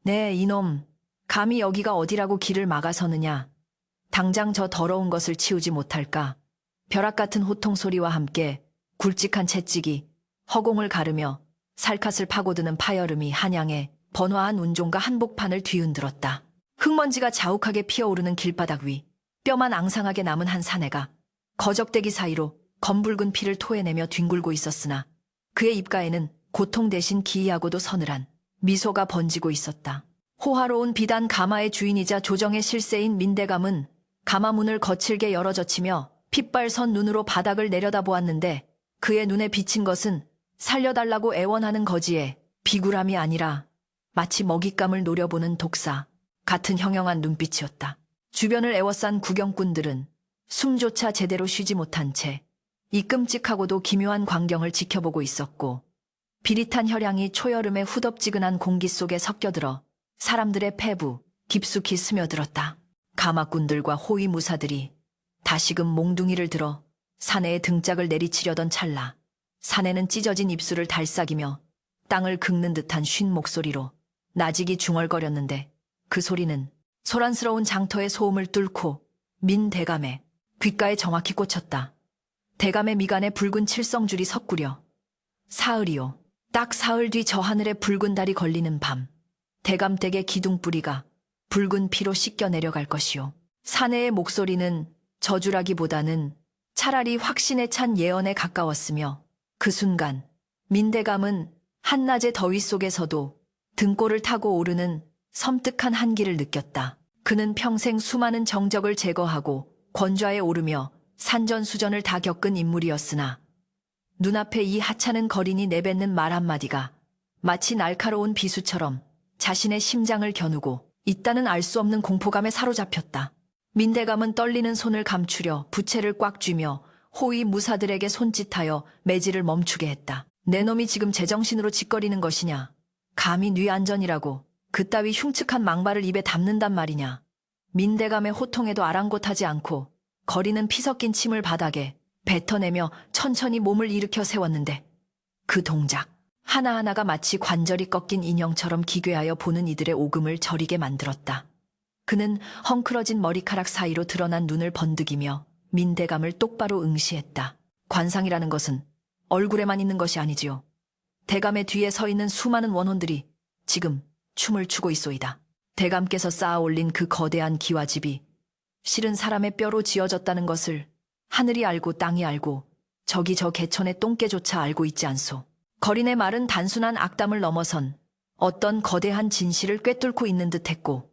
네, 이놈. 감히 여기가 어디라고 길을 막아서느냐. 당장 저 더러운 것을 치우지 못할까. 벼락 같은 호통 소리와 함께 굵직한 채찍이 허공을 가르며 살갗을 파고드는 파여름이 한양의 번화한 운종과 한복판을 뒤흔들었다. 흙먼지가 자욱하게 피어오르는 길바닥 위 뼈만 앙상하게 남은 한 사내가 거적대기 사이로 검붉은 피를 토해내며 뒹굴고 있었으나 그의 입가에는 고통 대신 기이하고도 서늘한 미소가 번지고 있었다. 호화로운 비단 가마의 주인이자 조정의 실세인 민대감은 가마 문을 거칠게 열어젖히며 핏발선 눈으로 바닥을 내려다보았는데 그의 눈에 비친 것은 살려달라고 애원하는 거지에 비굴함이 아니라 마치 먹잇감을 노려보는 독사 같은 형형한 눈빛이었다. 주변을 에워싼 구경꾼들은 숨조차 제대로 쉬지 못한 채 이 끔찍하고도 기묘한 광경을 지켜보고 있었고 비릿한 혈향이 초여름의 후덥지근한 공기 속에 섞여들어 사람들의 폐부 깊숙이 스며들었다. 가마꾼들과 호위무사들이 다시금 몽둥이를 들어 사내의 등짝을 내리치려던 찰나 사내는 찢어진 입술을 달싹이며 땅을 긁는 듯한 쉰 목소리로 나직이 중얼거렸는데 그 소리는 소란스러운 장터의 소음을 뚫고 민대감의 귓가에 정확히 꽂혔다. 대감의 미간에 붉은 칠성줄이 섞구려. 사흘이요. 딱 사흘 뒤 저 하늘에 붉은 달이 걸리는 밤. 대감댁의 기둥뿌리가 붉은 피로 씻겨 내려갈 것이요. 사내의 목소리는 저주라기보다는 차라리 확신에 찬 예언에 가까웠으며 그 순간 민대감은 한낮의 더위 속에서도 등골을 타고 오르는 섬뜩한 한기를 느꼈다. 그는 평생 수많은 정적을 제거하고 권좌에 오르며 산전수전을 다 겪은 인물이었으나 눈앞에 이 하찮은 거린이 내뱉는 말 한마디가 마치 날카로운 비수처럼 자신의 심장을 겨누고 있다는 알 수 없는 공포감에 사로잡혔다. 민대감은 떨리는 손을 감추려 부채를 꽉 쥐며 호위 무사들에게 손짓하여 매질을 멈추게 했다. 내 놈이 지금 제정신으로 짓거리는 것이냐. 감히 네 안전이라고 그따위 흉측한 망발을 입에 담는단 말이냐. 민대감의 호통에도 아랑곳하지 않고 거리는 피 섞인 침을 바닥에 뱉어내며 천천히 몸을 일으켜 세웠는데 그 동작 하나하나가 마치 관절이 꺾인 인형처럼 기괴하여 보는 이들의 오금을 저리게 만들었다. 그는 헝클어진 머리카락 사이로 드러난 눈을 번득이며 민대감을 똑바로 응시했다. 관상이라는 것은 얼굴에만 있는 것이 아니지요. 대감의 뒤에 서 있는 수많은 원혼들이 지금 춤을 추고 있소이다. 대감께서 쌓아 올린 그 거대한 기와집이 실은 사람의 뼈로 지어졌다는 것을 하늘이 알고 땅이 알고 저기 저 개천의 똥개조차 알고 있지 않소. 거린의 말은 단순한 악담을 넘어선 어떤 거대한 진실을 꿰뚫고 있는 듯했고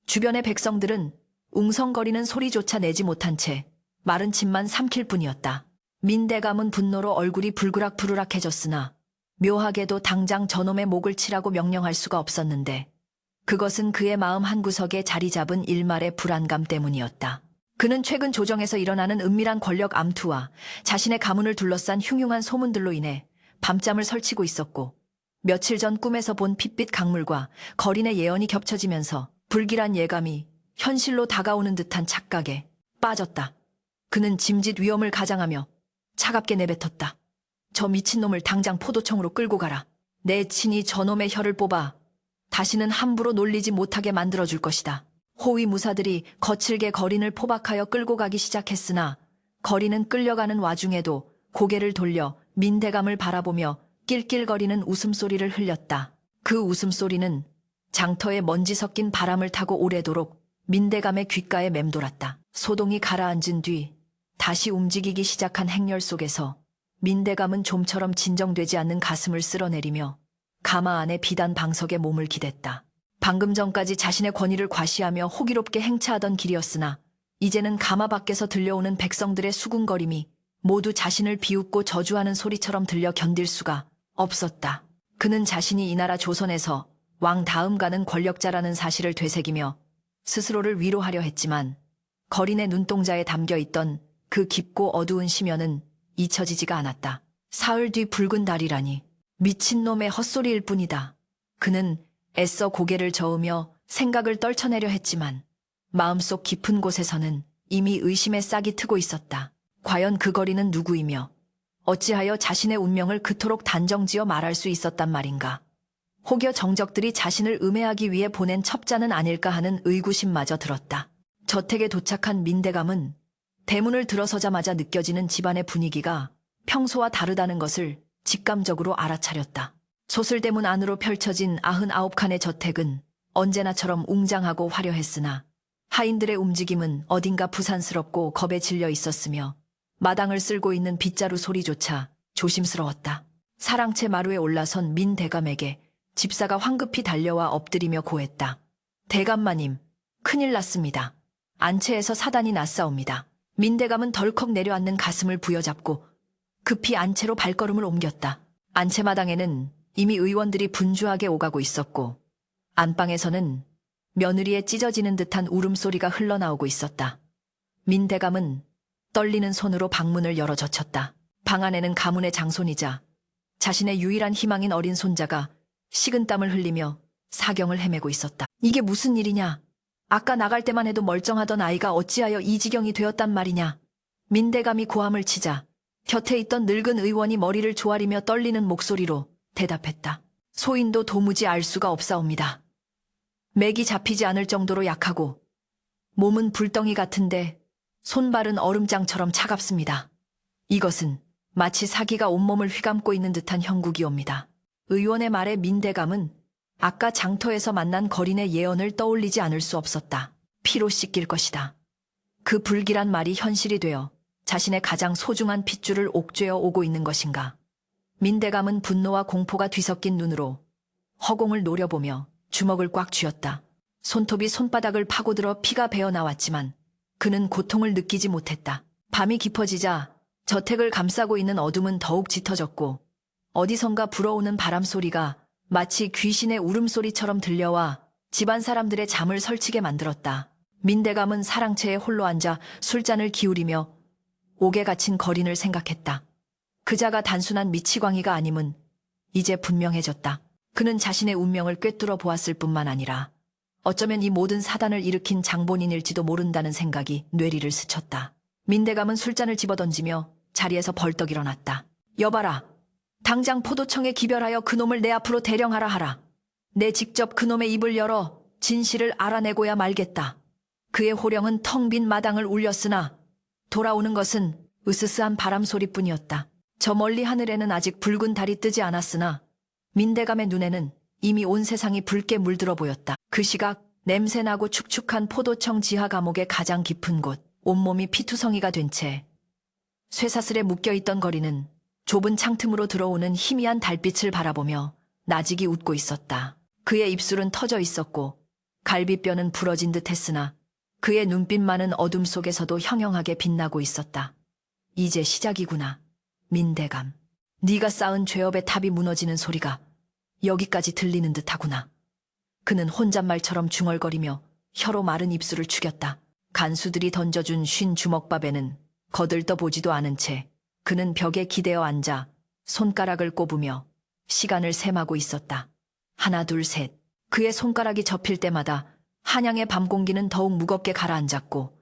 주변의 백성들은 웅성거리는 소리조차 내지 못한 채 마른 침만 삼킬 뿐이었다. 민대감은 분노로 얼굴이 불그락부르락해졌으나 묘하게도 당장 저놈의 목을 치라고 명령할 수가 없었는데 그것은 그의 마음 한구석에 자리 잡은 일말의 불안감 때문이었다. 그는 최근 조정에서 일어나는 은밀한 권력 암투와 자신의 가문을 둘러싼 흉흉한 소문들로 인해 밤잠을 설치고 있었고 며칠 전 꿈에서 본 핏빛 강물과 거린의 예언이 겹쳐지면서 불길한 예감이 현실로 다가오는 듯한 착각에 빠졌다. 그는 짐짓 위험을 가장하며 차갑게 내뱉었다. 저 미친놈을 당장 포도청으로 끌고 가라. 내 친히 저놈의 혀를 뽑아 다시는 함부로 놀리지 못하게 만들어줄 것이다. 호위 무사들이 거칠게 거린을 포박하여 끌고 가기 시작했으나 거린은 끌려가는 와중에도 고개를 돌려 민대감을 바라보며 낄낄거리는 웃음소리를 흘렸다. 그 웃음소리는 장터에 먼지 섞인 바람을 타고 오래도록 민대감의 귓가에 맴돌았다. 소동이 가라앉은 뒤 다시 움직이기 시작한 행렬 속에서 민대감은 좀처럼 진정되지 않는 가슴을 쓸어내리며 가마 안에 비단 방석에 몸을 기댔다. 방금 전까지 자신의 권위를 과시하며 호기롭게 행차하던 길이었으나 이제는 가마 밖에서 들려오는 백성들의 수군거림이 모두 자신을 비웃고 저주하는 소리처럼 들려 견딜 수가 없었다. 그는 자신이 이 나라 조선에서 왕 다음 가는 권력자라는 사실을 되새기며 스스로를 위로하려 했지만 거린의 눈동자에 담겨있던 그 깊고 어두운 심연은 잊혀지지가 않았다. 사흘 뒤 붉은 달이라니 미친놈의 헛소리일 뿐이다. 그는 애써 고개를 저으며 생각을 떨쳐내려 했지만 마음속 깊은 곳에서는 이미 의심의 싹이 트고 있었다. 과연 그 거리는 누구이며 어찌하여 자신의 운명을 그토록 단정지어 말할 수 있었단 말인가. 혹여 정적들이 자신을 음해하기 위해 보낸 첩자는 아닐까 하는 의구심마저 들었다. 저택에 도착한 민대감은 대문을 들어서자마자 느껴지는 집안의 분위기가 평소와 다르다는 것을 직감적으로 알아차렸다. 소슬대문 안으로 펼쳐진 99칸의 저택은 언제나처럼 웅장하고 화려했으나 하인들의 움직임은 어딘가 부산스럽고 겁에 질려 있었으며 마당을 쓸고 있는 빗자루 소리조차 조심스러웠다. 사랑채 마루에 올라선 민 대감에게 집사가 황급히 달려와 엎드리며 고했다. 대감마님, 큰일 났습니다. 안채에서 사단이 났사옵니다. 민 대감은 덜컥 내려앉는 가슴을 부여잡고 급히 안채로 발걸음을 옮겼다. 안채마당에는 이미 의원들이 분주하게 오가고 있었고 안방에서는 며느리의 찢어지는 듯한 울음소리가 흘러나오고 있었다. 민 대감은 떨리는 손으로 방문을 열어 젖혔다. 방 안에는 가문의 장손이자 자신의 유일한 희망인 어린 손자가 식은땀을 흘리며 사경을 헤매고 있었다. 이게 무슨 일이냐? 아까 나갈 때만 해도 멀쩡하던 아이가 어찌하여 이 지경이 되었단 말이냐? 민 대감이 고함을 치자 곁에 있던 늙은 의원이 머리를 조아리며 떨리는 목소리로 대답했다. 소인도 도무지 알 수가 없사옵니다. 맥이 잡히지 않을 정도로 약하고 몸은 불덩이 같은데 손발은 얼음장처럼 차갑습니다. 이것은 마치 사기가 온몸을 휘감고 있는 듯한 형국이옵니다. 의원의 말에 민대감은 아까 장터에서 만난 거린의 예언을 떠올리지 않을 수 없었다. 피로 씻길 것이다. 그 불길한 말이 현실이 되어 자신의 가장 소중한 핏줄을 옥죄어 오고 있는 것인가. 민대감은 분노와 공포가 뒤섞인 눈으로 허공을 노려보며 주먹을 꽉 쥐었다. 손톱이 손바닥을 파고들어 피가 배어 나왔지만 그는 고통을 느끼지 못했다. 밤이 깊어지자 저택을 감싸고 있는 어둠은 더욱 짙어졌고 어디선가 불어오는 바람 소리가 마치 귀신의 울음소리처럼 들려와 집안 사람들의 잠을 설치게 만들었다. 민대감은 사랑채에 홀로 앉아 술잔을 기울이며 옥에 갇힌 거린을 생각했다. 그자가 단순한 미치광이가 아님은 이제 분명해졌다. 그는 자신의 운명을 꿰뚫어 보았을 뿐만 아니라 어쩌면 이 모든 사단을 일으킨 장본인일지도 모른다는 생각이 뇌리를 스쳤다. 민대감은 술잔을 집어던지며 자리에서 벌떡 일어났다. 여봐라. 당장 포도청에 기별하여 그놈을 내 앞으로 대령하라 하라. 내 직접 그놈의 입을 열어 진실을 알아내고야 말겠다. 그의 호령은 텅 빈 마당을 울렸으나 돌아오는 것은 으스스한 바람 소리뿐이었다. 저 멀리 하늘에는 아직 붉은 달이 뜨지 않았으나 민대감의 눈에는 이미 온 세상이 붉게 물들어 보였다. 그 시각 냄새나고 축축한 포도청 지하 감옥의 가장 깊은 곳, 온몸이 피투성이가 된 채 쇠사슬에 묶여있던 거리는 좁은 창틈으로 들어오는 희미한 달빛을 바라보며 나직이 웃고 있었다. 그의 입술은 터져 있었고 갈비뼈는 부러진 듯 했으나 그의 눈빛만은 어둠 속에서도 형형하게 빛나고 있었다. 이제 시작이구나. 민대감. 네가 쌓은 죄업의 탑이 무너지는 소리가 여기까지 들리는 듯하구나. 그는 혼잣말처럼 중얼거리며 혀로 마른 입술을 축였다. 간수들이 던져준 쉰 주먹밥에는 거들떠보지도 않은 채 그는 벽에 기대어 앉아 손가락을 꼽으며 시간을 셈하고 있었다. 하나 둘 셋. 그의 손가락이 접힐 때마다 한양의 밤 공기는 더욱 무겁게 가라앉았고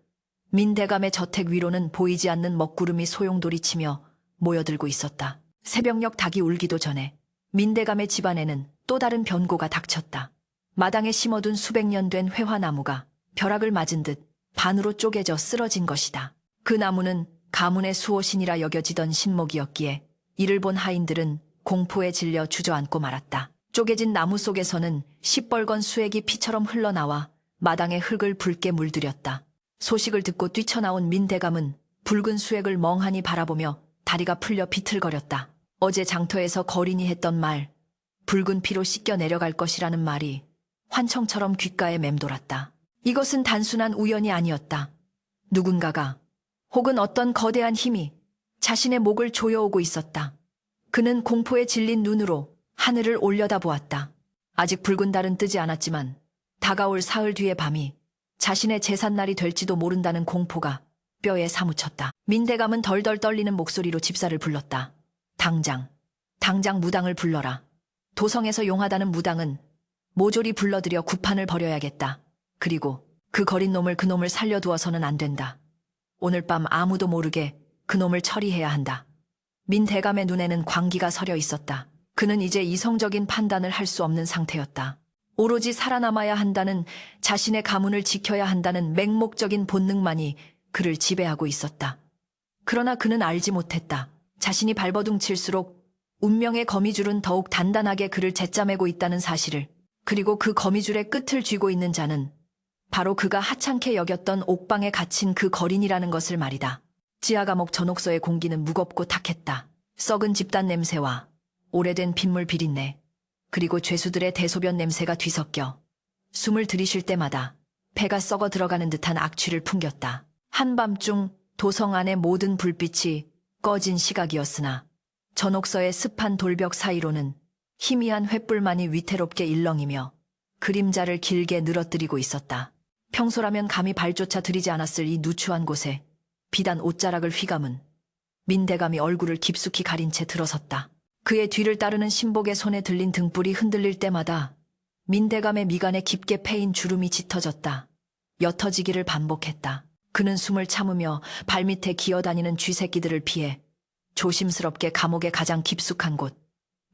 민대감의 저택 위로는 보이지 않는 먹구름이 소용돌이치며 모여들고 있었다. 새벽녘 닭이 울기도 전에 민대감의 집안에는 또 다른 변고가 닥쳤다. 마당에 심어둔 수백 년 된 회화나무가 벼락을 맞은 듯 반으로 쪼개져 쓰러진 것이다. 그 나무는 가문의 수호신이라 여겨지던 신목이었기에 이를 본 하인들은 공포에 질려 주저앉고 말았다. 쪼개진 나무 속에서는 시뻘건 수액이 피처럼 흘러나와 마당의 흙을 붉게 물들였다. 소식을 듣고 뛰쳐나온 민대감은 붉은 수액을 멍하니 바라보며 다리가 풀려 비틀거렸다. 어제 장터에서 거린이 했던 말, 붉은 피로 씻겨 내려갈 것이라는 말이 환청처럼 귓가에 맴돌았다. 이것은 단순한 우연이 아니었다. 누군가가 혹은 어떤 거대한 힘이 자신의 목을 조여오고 있었다. 그는 공포에 질린 눈으로 하늘을 올려다보았다. 아직 붉은 달은 뜨지 않았지만 다가올 사흘 뒤의 밤이 자신의 제삿날이 될지도 모른다는 공포가 뼈에 사무쳤다. 민대감은 덜덜 떨리는 목소리로 집사를 불렀다. 당장 무당을 불러라. 도성에서 용하다는 무당은 모조리 불러들여 구판을 벌여야겠다. 그리고 그 거린 놈을 그놈을 살려두어서는 안 된다. 오늘 밤 아무도 모르게 그놈을 처리해야 한다. 민대감의 눈에는 광기가 서려 있었다. 그는 이제 이성적인 판단을 할 수 없는 상태였다. 오로지 살아남아야 한다는, 자신의 가문을 지켜야 한다는 맹목적인 본능만이 그를 지배하고 있었다. 그러나 그는 알지 못했다. 자신이 발버둥칠수록 운명의 거미줄은 더욱 단단하게 그를 잿자매고 있다는 사실을. 그리고 그 거미줄의 끝을 쥐고 있는 자는 바로 그가 하찮게 여겼던 옥방에 갇힌 그 거린이라는 것을 말이다. 지하 감옥 전옥서의 공기는 무겁고 탁했다. 썩은 집단 냄새와 오래된 빗물 비린내, 그리고 죄수들의 대소변 냄새가 뒤섞여 숨을 들이쉴 때마다 배가 썩어 들어가는 듯한 악취를 풍겼다. 한밤중 도성 안의 모든 불빛이 꺼진 시각이었으나 전옥서의 습한 돌벽 사이로는 희미한 횃불만이 위태롭게 일렁이며 그림자를 길게 늘어뜨리고 있었다. 평소라면 감히 발조차 들이지 않았을 이 누추한 곳에 비단 옷자락을 휘감은 민대감이 얼굴을 깊숙이 가린 채 들어섰다. 그의 뒤를 따르는 신복의 손에 들린 등불이 흔들릴 때마다 민대감의 미간에 깊게 패인 주름이 짙어졌다. 옅어지기를 반복했다. 그는 숨을 참으며 발밑에 기어다니는 쥐새끼들을 피해 조심스럽게 감옥의 가장 깊숙한 곳,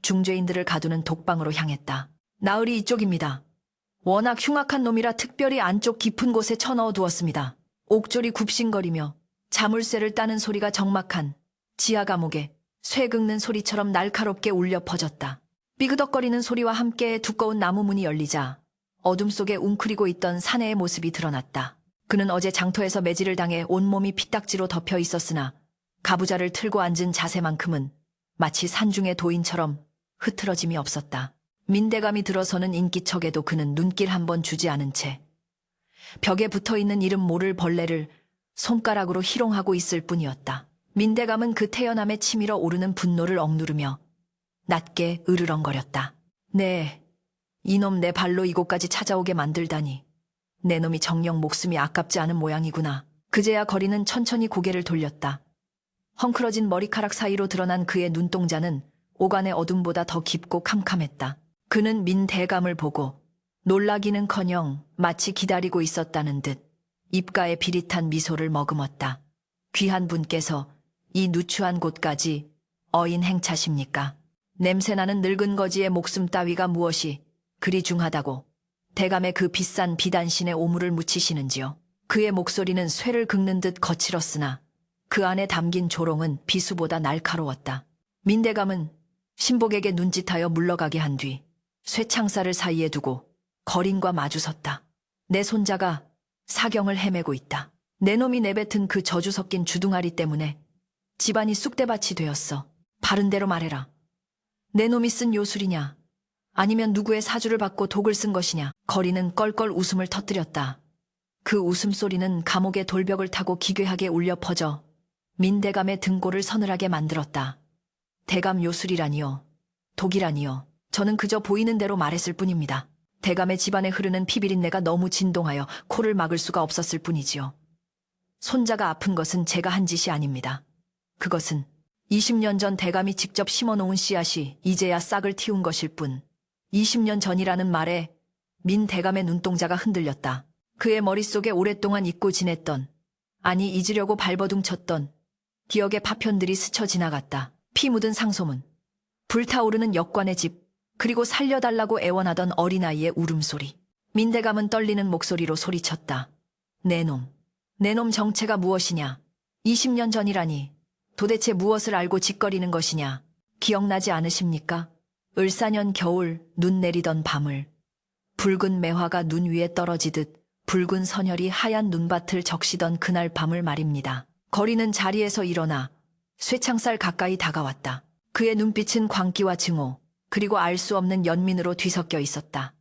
중죄인들을 가두는 독방으로 향했다. 나으리 이쪽입니다. 워낙 흉악한 놈이라 특별히 안쪽 깊은 곳에 쳐넣어 두었습니다. 옥졸이 굽신거리며 자물쇠를 따는 소리가 적막한 지하 감옥에 쇠 긁는 소리처럼 날카롭게 울려 퍼졌다. 삐그덕거리는 소리와 함께 두꺼운 나무 문이 열리자 어둠 속에 웅크리고 있던 사내의 모습이 드러났다. 그는 어제 장터에서 매질을 당해 온몸이 피딱지로 덮여 있었으나 가부좌를 틀고 앉은 자세만큼은 마치 산중의 도인처럼 흐트러짐이 없었다. 민대감이 들어서는 인기척에도 그는 눈길 한번 주지 않은 채 벽에 붙어있는 이름 모를 벌레를 손가락으로 희롱하고 있을 뿐이었다. 민대감은 그 태연함에 치밀어 오르는 분노를 억누르며 낮게 으르렁거렸다. 네, 이놈 내 발로 이곳까지 찾아오게 만들다니. 내 놈이 정녕 목숨이 아깝지 않은 모양이구나. 그제야 거리는 천천히 고개를 돌렸다. 헝클어진 머리카락 사이로 드러난 그의 눈동자는 오간의 어둠보다 더 깊고 캄캄했다. 그는 민대감을 보고 놀라기는커녕 마치 기다리고 있었다는 듯 입가에 비릿한 미소를 머금었다. 귀한 분께서 이 누추한 곳까지 어인 행차십니까? 냄새나는 늙은 거지의 목숨 따위가 무엇이 그리 중하다고 대감의 그 비싼 비단신에 오물을 묻히시는지요? 그의 목소리는 쇠를 긁는 듯 거칠었으나 그 안에 담긴 조롱은 비수보다 날카로웠다. 민대감은 신복에게 눈짓하여 물러가게 한 뒤 쇠창살을 사이에 두고 거린과 마주섰다. 내 손자가 사경을 헤매고 있다. 내 놈이 내뱉은 그 저주 섞인 주둥아리 때문에 집안이 쑥대밭이 되었어. 바른 대로 말해라. 내 놈이 쓴 요술이냐? 아니면 누구의 사주를 받고 독을 쓴 것이냐? 거리는 껄껄 웃음을 터뜨렸다. 그 웃음소리는 감옥의 돌벽을 타고 기괴하게 울려 퍼져 민대감의 등골을 서늘하게 만들었다. 대감 요술이라니요. 독이라니요. 저는 그저 보이는 대로 말했을 뿐입니다. 대감의 집안에 흐르는 피비린내가 너무 진동하여 코를 막을 수가 없었을 뿐이지요. 손자가 아픈 것은 제가 한 짓이 아닙니다. 그것은 20년 전 대감이 직접 심어놓은 씨앗이 이제야 싹을 틔운 것일 뿐. 20년 전이라는 말에 민 대감의 눈동자가 흔들렸다. 그의 머릿속에 오랫동안 잊고 지냈던, 아니 잊으려고 발버둥 쳤던 기억의 파편들이 스쳐 지나갔다. 피 묻은 상소문, 불타오르는 역관의 집, 그리고 살려달라고 애원하던 어린아이의 울음소리. 민대감은 떨리는 목소리로 소리쳤다. 내 놈 정체가 무엇이냐? 20년 전이라니 도대체 무엇을 알고 짓거리는 것이냐? 기억나지 않으십니까? 을사년 겨울 눈 내리던 밤을 붉은 매화가 눈 위에 떨어지듯 붉은 선혈이 하얀 눈밭을 적시던 그날 밤을 말입니다. 거리는 자리에서 일어나 쇠창살 가까이 다가왔다. 그의 눈빛은 광기와 증오, 그리고 알 수 없는 연민으로 뒤섞여 있었다.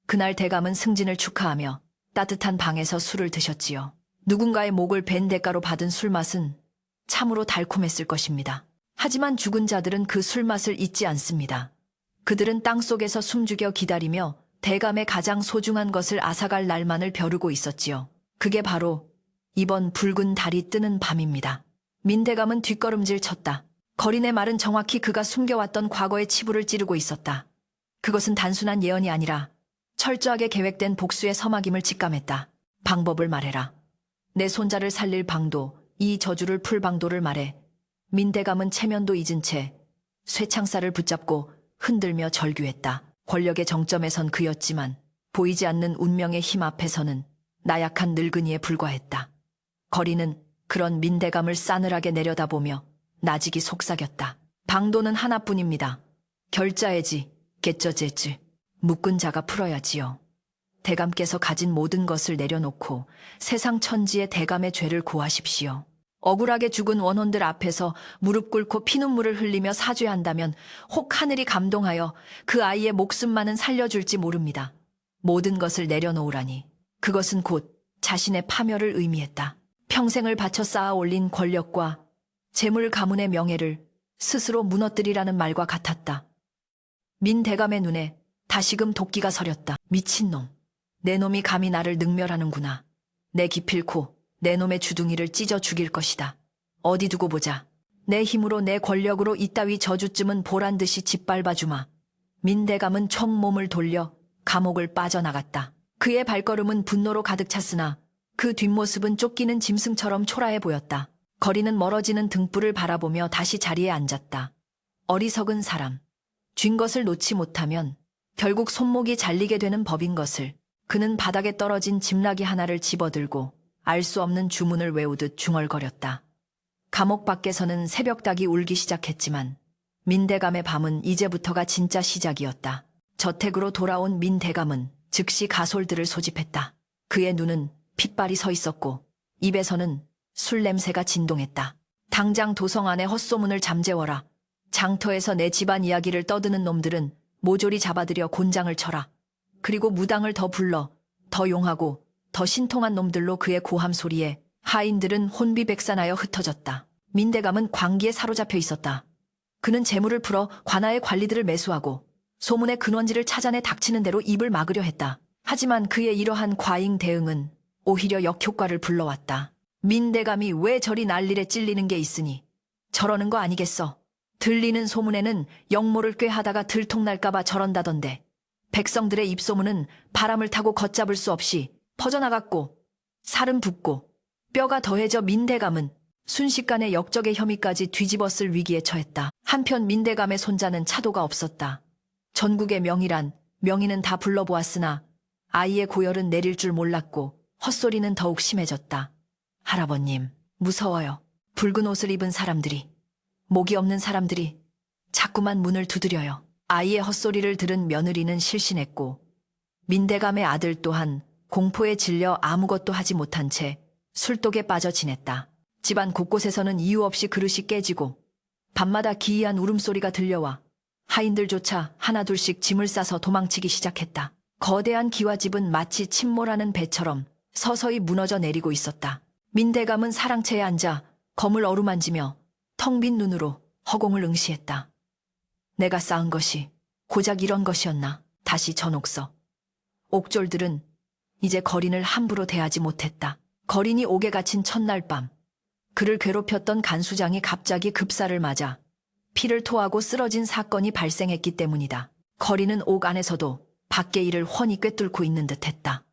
그날 대감은 승진을 축하하며 따뜻한 방에서 술을 드셨지요. 누군가의 목을 벤 대가로 받은 술맛은 참으로 달콤했을 것입니다. 하지만 죽은 자들은 그 술맛을 잊지 않습니다. 그들은 땅속에서 숨죽여 기다리며 대감의 가장 소중한 것을 앗아갈 날만을 벼르고 있었지요. 그게 바로 이번 붉은 달이 뜨는 밤입니다. 민대감은 뒷걸음질 쳤다. 거린의 말은 정확히 그가 숨겨왔던 과거의 치부를 찌르고 있었다. 그것은 단순한 예언이 아니라 철저하게 계획된 복수의 서막임을 직감했다. 방법을 말해라. 내 손자를 살릴 방도, 이 저주를 풀 방도를 말해. 민대감은 체면도 잊은 채 쇠창살을 붙잡고 흔들며 절규했다. 권력의 정점에선 그였지만 보이지 않는 운명의 힘 앞에서는 나약한 늙은이에 불과했다. 거리는 그런 민대감을 싸늘하게 내려다보며 나직이 속삭였다. 방도는 하나뿐입니다. 결자해지, 개쩌제즈. 묶은 자가 풀어야지요. 대감께서 가진 모든 것을 내려놓고 세상 천지의 대감의 죄를 고하십시오. 억울하게 죽은 원혼들 앞에서 무릎 꿇고 피눈물을 흘리며 사죄한다면 혹 하늘이 감동하여 그 아이의 목숨만은 살려줄지 모릅니다. 모든 것을 내려놓으라니 그것은 곧 자신의 파멸을 의미했다. 평생을 바쳐 쌓아 올린 권력과 재물 가문의 명예를 스스로 무너뜨리라는 말과 같았다. 민 대감의 눈에 다시금 도끼가 서렸다. 미친놈. 내 놈이 감히 나를 능멸하는구나. 내 기필코 내 놈의 주둥이를 찢어 죽일 것이다. 어디 두고 보자. 내 힘으로 내 권력으로 이따위 저주쯤은 보란듯이 짓밟아주마. 민대감은 총몸을 돌려 감옥을 빠져나갔다. 그의 발걸음은 분노로 가득 찼으나 그 뒷모습은 쫓기는 짐승처럼 초라해 보였다. 거리는 멀어지는 등불을 바라보며 다시 자리에 앉았다. 어리석은 사람. 쥔 것을 놓지 못하면 결국 손목이 잘리게 되는 법인 것을 그는 바닥에 떨어진 짐나기 하나를 집어들고 알 수 없는 주문을 외우듯 중얼거렸다. 감옥 밖에서는 새벽닭이 울기 시작했지만 민대감의 밤은 이제부터가 진짜 시작이었다. 저택으로 돌아온 민대감은 즉시 가솔들을 소집했다. 그의 눈은 핏발이 서 있었고 입에서는 술 냄새가 진동했다. 당장 도성 안에 헛소문을 잠재워라. 장터에서 내 집안 이야기를 떠드는 놈들은 모조리 잡아들여 곤장을 쳐라. 그리고 무당을 더 불러 더 용하고 더 신통한 놈들로 그의 고함 소리에 하인들은 혼비백산하여 흩어졌다. 민대감은 광기에 사로잡혀 있었다. 그는 재물을 풀어 관아의 관리들을 매수하고 소문의 근원지를 찾아내 닥치는 대로 입을 막으려 했다. 하지만 그의 이러한 과잉 대응은 오히려 역효과를 불러왔다. 민대감이 왜 저리 난리에 찔리는 게 있으니 저러는 거 아니겠어. 들리는 소문에는 역모를 꾀하다가 들통날까봐 저런다던데 백성들의 입소문은 바람을 타고 걷잡을 수 없이 퍼져나갔고 살은 붓고 뼈가 더해져 민대감은 순식간에 역적의 혐의까지 뒤집었을 위기에 처했다. 한편 민대감의 손자는 차도가 없었다. 전국의 명의란 명의는 다 불러보았으나 아이의 고열은 내릴 줄 몰랐고 헛소리는 더욱 심해졌다. 할아버님, 무서워요. 붉은 옷을 입은 사람들이, 목이 없는 사람들이 자꾸만 문을 두드려요. 아이의 헛소리를 들은 며느리는 실신했고 민대감의 아들 또한 공포에 질려 아무것도 하지 못한 채 술독에 빠져 지냈다. 집안 곳곳에서는 이유 없이 그릇이 깨지고 밤마다 기이한 울음소리가 들려와 하인들조차 하나둘씩 짐을 싸서 도망치기 시작했다. 거대한 기와집은 마치 침몰하는 배처럼 서서히 무너져 내리고 있었다. 민대감은 사랑채에 앉아 검을 어루만지며 텅 빈 눈으로 허공을 응시했다. 내가 쌓은 것이 고작 이런 것이었나. 다시 전옥서. 옥졸들은 이제 거린을 함부로 대하지 못했다. 거린이 옥에 갇힌 첫날 밤 그를 괴롭혔던 간수장이 갑자기 급사를 맞아 피를 토하고 쓰러진 사건이 발생했기 때문이다. 거린은 옥 안에서도 밖의 일을 훤히 꿰뚫고 있는 듯했다.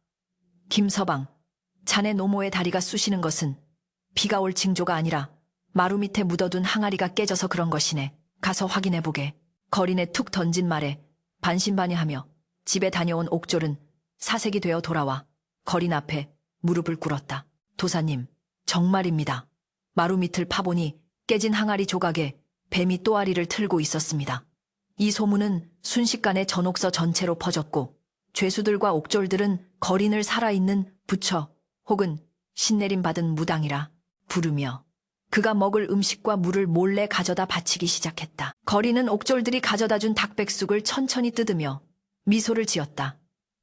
김서방, 자네 노모의 다리가 쑤시는 것은 비가 올 징조가 아니라 마루 밑에 묻어둔 항아리가 깨져서 그런 것이네. 가서 확인해보게. 거린의 툭 던진 말에 반신반의하며 집에 다녀온 옥졸은 사색이 되어 돌아와 거린 앞에 무릎을 꿇었다. 도사님, 정말입니다. 마루 밑을 파보니 깨진 항아리 조각에 뱀이 또아리를 틀고 있었습니다. 이 소문은 순식간에 전옥서 전체로 퍼졌고 죄수들과 옥졸들은 거린을 살아있는 부처 혹은 신내림 받은 무당이라 부르며 그가 먹을 음식과 물을 몰래 가져다 바치기 시작했다. 거린은 옥졸들이 가져다 준 닭백숙을 천천히 뜯으며 미소를 지었다.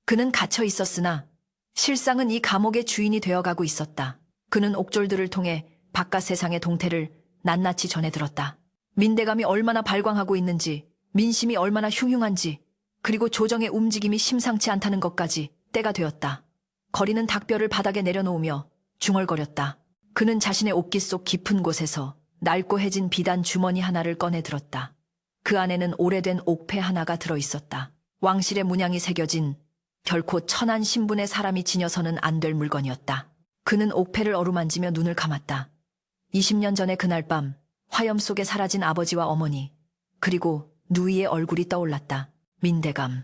그는 갇혀 있었으나 실상은 이 감옥의 주인이 되어가고 있었다. 그는 옥졸들을 통해 바깥 세상의 동태를 낱낱이 전해들었다. 민대감이 얼마나 발광하고 있는지, 민심이 얼마나 흉흉한지, 그리고 조정의 움직임이 심상치 않다는 것까지 때가 되었다. 거리는 닭뼈를 바닥에 내려놓으며 중얼거렸다. 그는 자신의 옷깃 속 깊은 곳에서 낡고 해진 비단 주머니 하나를 꺼내 들었다. 그 안에는 오래된 옥패 하나가 들어있었다. 왕실의 문양이 새겨진 결코 천한 신분의 사람이 지녀서는 안 될 물건이었다. 그는 옥패를 어루만지며 눈을 감았다. 20년 전의 그날 밤 화염 속에 사라진 아버지와 어머니, 그리고 누이의 얼굴이 떠올랐다. 민대감,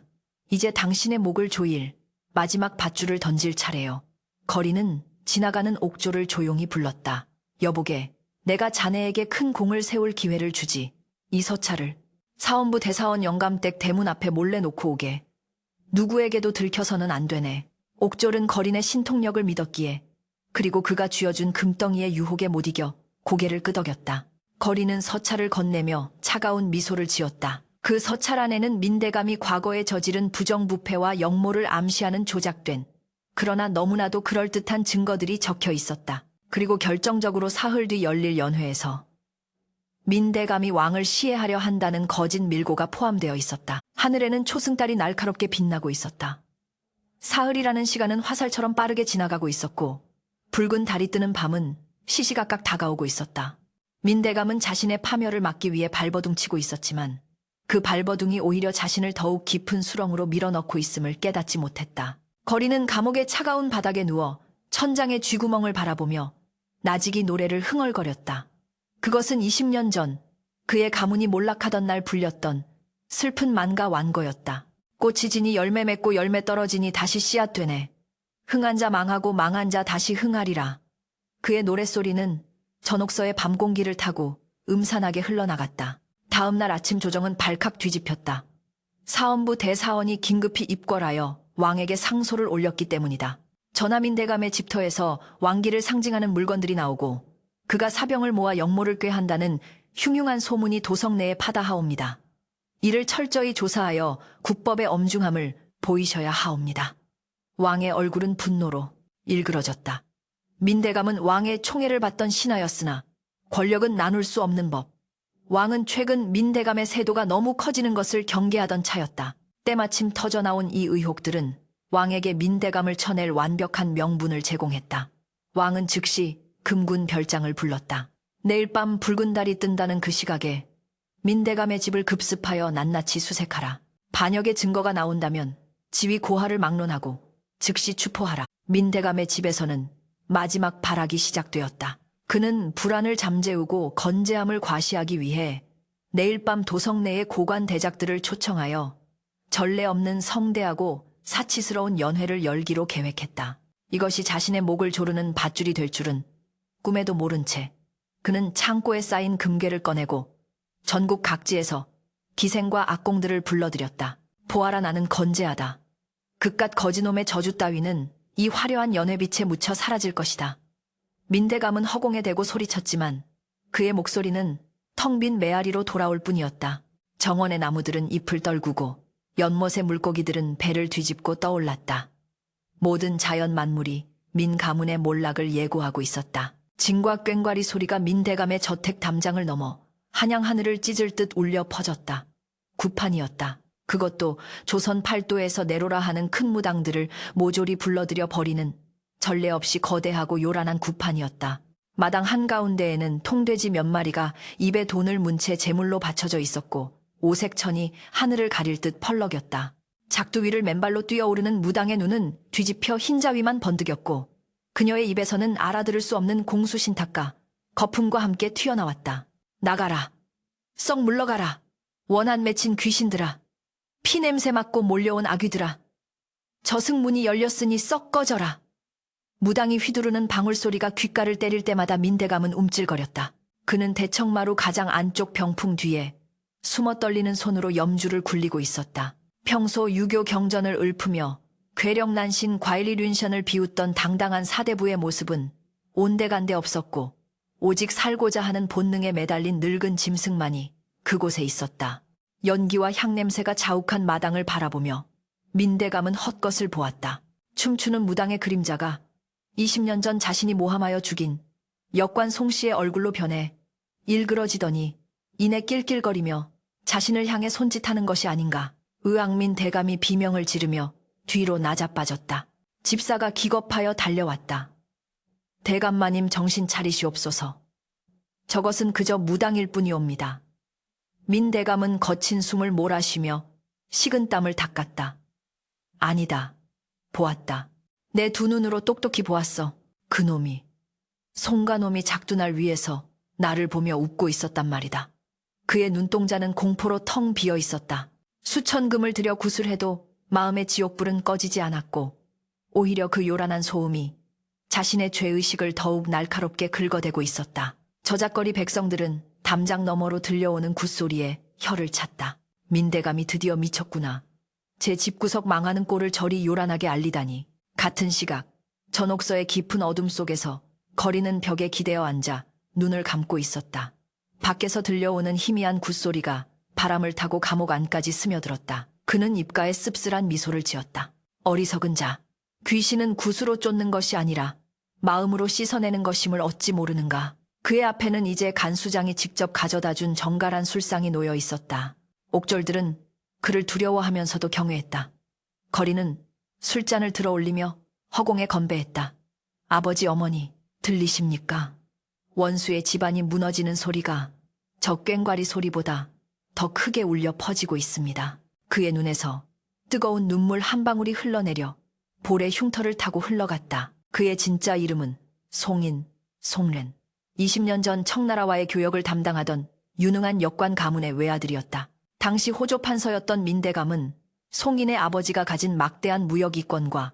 이제 당신의 목을 조일 마지막 밧줄을 던질 차례요. 거리는 지나가는 옥조를 조용히 불렀다. 여보게, 내가 자네에게 큰 공을 세울 기회를 주지. 이 서찰을 사원부 대사원 영감댁 대문 앞에 몰래 놓고 오게. 누구에게도 들켜서는 안 되네. 옥졸은 거린의 신통력을 믿었기에, 그리고 그가 쥐어준 금덩이의 유혹에 못 이겨 고개를 끄덕였다. 거린은 서찰을 건네며 차가운 미소를 지었다. 그 서찰 안에는 민대감이 과거에 저지른 부정부패와 역모를 암시하는 조작된, 그러나 너무나도 그럴듯한 증거들이 적혀 있었다. 그리고 결정적으로 사흘 뒤 열릴 연회에서 민대감이 왕을 시해하려 한다는 거짓 밀고가 포함되어 있었다. 하늘에는 초승달이 날카롭게 빛나고 있었다. 사흘이라는 시간은 화살처럼 빠르게 지나가고 있었고, 붉은 달이 뜨는 밤은 시시각각 다가오고 있었다. 민대감은 자신의 파멸을 막기 위해 발버둥치고 있었지만, 그 발버둥이 오히려 자신을 더욱 깊은 수렁으로 밀어넣고 있음을 깨닫지 못했다. 거리는 감옥의 차가운 바닥에 누워 천장의 쥐구멍을 바라보며 나직이 노래를 흥얼거렸다. 그것은 20년 전 그의 가문이 몰락하던 날 불렸던 슬픈 만가 완거였다. 꽃이 지니 열매 맺고 열매 떨어지니 다시 씨앗 되네. 흥한 자 망하고 망한 자 다시 흥하리라. 그의 노랫소리는 전옥서의 밤 공기를 타고 음산하게 흘러나갔다. 다음 날 아침 조정은 발칵 뒤집혔다. 사원부 대사원이 긴급히 입궐하여 왕에게 상소를 올렸기 때문이다. 전하민대감의 집터에서 왕기를 상징하는 물건들이 나오고 그가 사병을 모아 역모를 꾀한다는 흉흉한 소문이 도성 내에 파다하옵니다. 이를 철저히 조사하여 국법의 엄중함을 보이셔야 하옵니다. 왕의 얼굴은 분노로 일그러졌다. 민대감은 왕의 총애를 받던 신하였으나 권력은 나눌 수 없는 법. 왕은 최근 민대감의 세도가 너무 커지는 것을 경계하던 차였다. 때마침 터져나온 이 의혹들은 왕에게 민대감을 쳐낼 완벽한 명분을 제공했다. 왕은 즉시 금군 별장을 불렀다. 내일 밤 붉은 달이 뜬다는 그 시각에 민대감의 집을 급습하여 낱낱이 수색하라. 반역의 증거가 나온다면 지위 고하를 막론하고 즉시 추포하라. 민대감의 집에서는 마지막 발악이 시작되었다. 그는 불안을 잠재우고 건재함을 과시하기 위해 내일 밤 도성 내의 고관 대작들을 초청하여 전례 없는 성대하고 사치스러운 연회를 열기로 계획했다. 이것이 자신의 목을 조르는 밧줄이 될 줄은 꿈에도 모른 채 그는 창고에 쌓인 금괴를 꺼내고 전국 각지에서 기생과 악공들을 불러들였다. 보아라, 나는 건재하다. 그깟 거지놈의 저주 따위는 이 화려한 연회빛에 묻혀 사라질 것이다. 민대감은 허공에 대고 소리쳤지만 그의 목소리는 텅 빈 메아리로 돌아올 뿐이었다. 정원의 나무들은 잎을 떨구고 연못의 물고기들은 배를 뒤집고 떠올랐다. 모든 자연 만물이 민 가문의 몰락을 예고하고 있었다. 징과 꽹과리 소리가 민대감의 저택 담장을 넘어 한양 하늘을 찢을 듯 울려 퍼졌다. 구판이었다. 그것도 조선 팔도에서 내로라 하는 큰 무당들을 모조리 불러들여 버리는 전례 없이 거대하고 요란한 구판이었다. 마당 한가운데에는 통돼지 몇 마리가 입에 돈을 문 채 제물로 받쳐져 있었고 오색천이 하늘을 가릴 듯 펄럭였다. 작두 위를 맨발로 뛰어오르는 무당의 눈은 뒤집혀 흰자위만 번득였고 그녀의 입에서는 알아들을 수 없는 공수신탁과 거품과 함께 튀어나왔다. 나가라. 썩 물러가라. 원한 맺힌 귀신들아. 피냄새 맡고 몰려온 아귀들아. 저승문이 열렸으니 썩 꺼져라. 무당이 휘두르는 방울소리가 귓가를 때릴 때마다 민대감은 움찔거렸다. 그는 대청마루 가장 안쪽 병풍 뒤에 숨어 떨리는 손으로 염주를 굴리고 있었다. 평소 유교 경전을 읊으며 괴력난신 과일리륜션을 비웃던 당당한 사대부의 모습은 온데간데 없었고 오직 살고자 하는 본능에 매달린 늙은 짐승만이 그곳에 있었다. 연기와 향냄새가 자욱한 마당을 바라보며 민대감은 헛것을 보았다. 춤추는 무당의 그림자가 20년 전 자신이 모함하여 죽인 역관 송씨의 얼굴로 변해 일그러지더니 이내 낄낄거리며 자신을 향해 손짓하는 것이 아닌가. 의악민 대감이 비명을 지르며 뒤로 나자빠졌다. 집사가 기겁하여 달려왔다. 대감마님 정신 차리시옵소서. 저것은 그저 무당일 뿐이옵니다. 민 대감은 거친 숨을 몰아쉬며 식은땀을 닦았다. 아니다. 보았다. 내 두 눈으로 똑똑히 보았어. 그놈이, 송가놈이 작두날 위에서 나를 보며 웃고 있었단 말이다. 그의 눈동자는 공포로 텅 비어 있었다. 수천 금을 들여 구슬해도 마음의 지옥불은 꺼지지 않았고 오히려 그 요란한 소음이 자신의 죄의식을 더욱 날카롭게 긁어대고 있었다. 저작거리 백성들은 담장 너머로 들려오는 굿소리에 혀를 찼다. 민대감이 드디어 미쳤구나. 제 집구석 망하는 꼴을 저리 요란하게 알리다니. 같은 시각 전옥서의 깊은 어둠 속에서 거리는 벽에 기대어 앉아 눈을 감고 있었다. 밖에서 들려오는 희미한 굿소리가 바람을 타고 감옥 안까지 스며들었다. 그는 입가에 씁쓸한 미소를 지었다. 어리석은 자, 귀신은 굿으로 쫓는 것이 아니라 마음으로 씻어내는 것임을 어찌 모르는가. 그의 앞에는 이제 간수장이 직접 가져다준 정갈한 술상이 놓여 있었다. 옥졸들은 그를 두려워하면서도 경외했다. 거리는 술잔을 들어 올리며 허공에 건배했다. 아버지 어머니 들리십니까? 원수의 집안이 무너지는 소리가 저 꽹과리 소리보다 더 크게 울려 퍼지고 있습니다. 그의 눈에서 뜨거운 눈물 한 방울이 흘러내려 볼의 흉터를 타고 흘러갔다. 그의 진짜 이름은 송인, 송렌. 20년 전 청나라와의 교역을 담당하던 유능한 역관 가문의 외아들이었다. 당시 호조 판서였던 민대감은 송인의 아버지가 가진 막대한 무역 이권과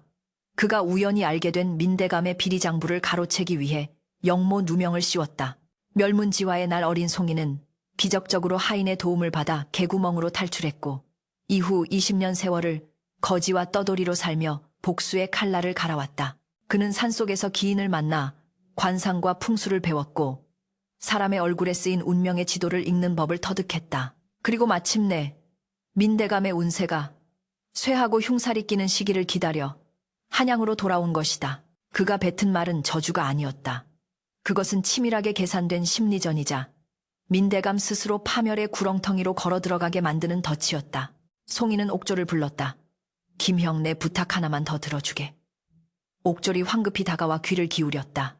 그가 우연히 알게 된 민대감의 비리장부를 가로채기 위해 영모 누명을 씌웠다. 멸문지화의 날 어린 송인은 기적적으로 하인의 도움을 받아 개구멍으로 탈출했고 이후 20년 세월을 거지와 떠돌이로 살며 복수의 칼날을 갈아왔다. 그는 산속에서 기인을 만나 관상과 풍수를 배웠고 사람의 얼굴에 쓰인 운명의 지도를 읽는 법을 터득했다. 그리고 마침내 민대감의 운세가 쇠하고 흉살이 끼는 시기를 기다려 한양으로 돌아온 것이다. 그가 뱉은 말은 저주가 아니었다. 그것은 치밀하게 계산된 심리전이자 민대감 스스로 파멸의 구렁텅이로 걸어 들어가게 만드는 덫이었다. 송이는 옥졸을 불렀다. 김형, 내 부탁 하나만 더 들어주게. 옥졸이 황급히 다가와 귀를 기울였다.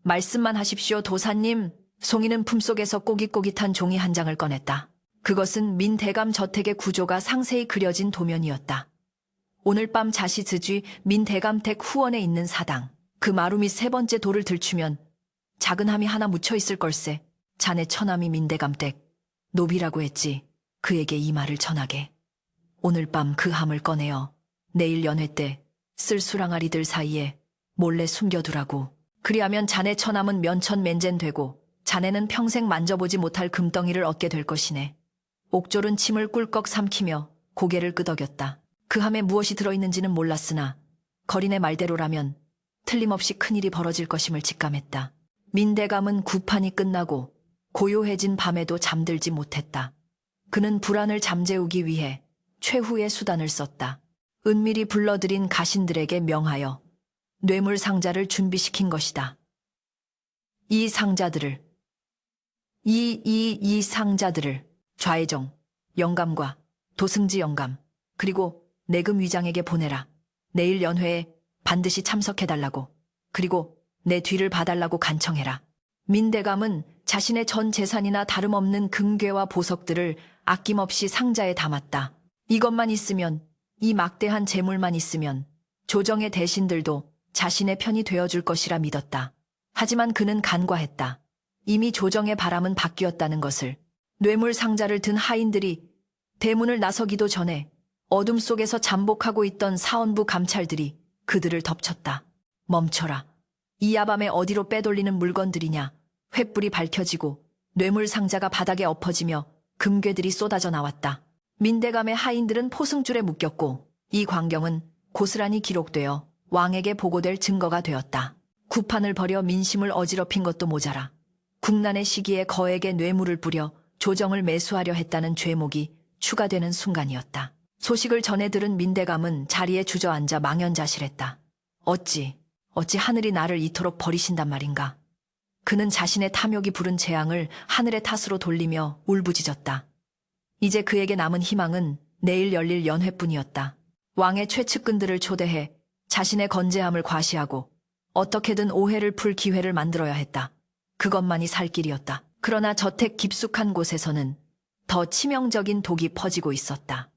말씀만 하십시오, 도사님. 송이는 품속에서 꼬깃꼬깃한 종이 한 장을 꺼냈다. 그것은 민대감 저택의 구조가 상세히 그려진 도면이었다. 오늘 밤 자시즈쥐 민대감택 후원에 있는 사당. 그 마루 밑 세 번째 돌을 들추면 작은 함이 하나 묻혀 있을 걸세. 자네 처남이 민대감댁 노비라고 했지. 그에게 이 말을 전하게. 오늘 밤 그 함을 꺼내어 내일 연회 때 쓸 수랑아리들 사이에 몰래 숨겨두라고. 그리하면 자네 처남은 면천맨젠 되고 자네는 평생 만져보지 못할 금덩이를 얻게 될 것이네. 옥졸은 침을 꿀꺽 삼키며 고개를 끄덕였다. 그 함에 무엇이 들어있는지는 몰랐으나 거린의 말대로라면 틀림없이 큰일이 벌어질 것임을 직감했다. 민대감은 구판이 끝나고 고요해진 밤에도 잠들지 못했다. 그는 불안을 잠재우기 위해 최후의 수단을 썼다. 은밀히 불러들인 가신들에게 명하여 뇌물 상자를 준비시킨 것이다. 이 상자들을 좌회정, 영감과 도승지 영감, 그리고 내금 위장에게 보내라. 내일 연회에 반드시 참석해달라고. 그리고 내 뒤를 봐달라고 간청해라. 민대감은 자신의 전 재산이나 다름없는 금괴와 보석들을 아낌없이 상자에 담았다. 이것만 있으면, 이 막대한 재물만 있으면 조정의 대신들도 자신의 편이 되어줄 것이라 믿었다. 하지만 그는 간과했다. 이미 조정의 바람은 바뀌었다는 것을. 뇌물 상자를 든 하인들이 대문을 나서기도 전에 어둠 속에서 잠복하고 있던 사원부 감찰들이 그들을 덮쳤다. 멈춰라. 이 야밤에 어디로 빼돌리는 물건들이냐. 횃불이 밝혀지고 뇌물 상자가 바닥에 엎어지며 금괴들이 쏟아져 나왔다. 민대감의 하인들은 포승줄에 묶였고 이 광경은 고스란히 기록되어 왕에게 보고될 증거가 되었다. 구판을 벌여 민심을 어지럽힌 것도 모자라 국난의 시기에 거액의 뇌물을 뿌려 조정을 매수하려 했다는 죄목이 추가되는 순간이었다. 소식을 전해 들은 민대감은 자리에 주저앉아 망연자실했다. 어찌 하늘이 나를 이토록 버리신단 말인가. 그는 자신의 탐욕이 부른 재앙을 하늘의 탓으로 돌리며 울부짖었다. 이제 그에게 남은 희망은 내일 열릴 연회뿐이었다. 왕의 최측근들을 초대해 자신의 건재함을 과시하고 어떻게든 오해를 풀 기회를 만들어야 했다. 그것만이 살 길이었다. 그러나 저택 깊숙한 곳에서는 더 치명적인 독이 퍼지고 있었다.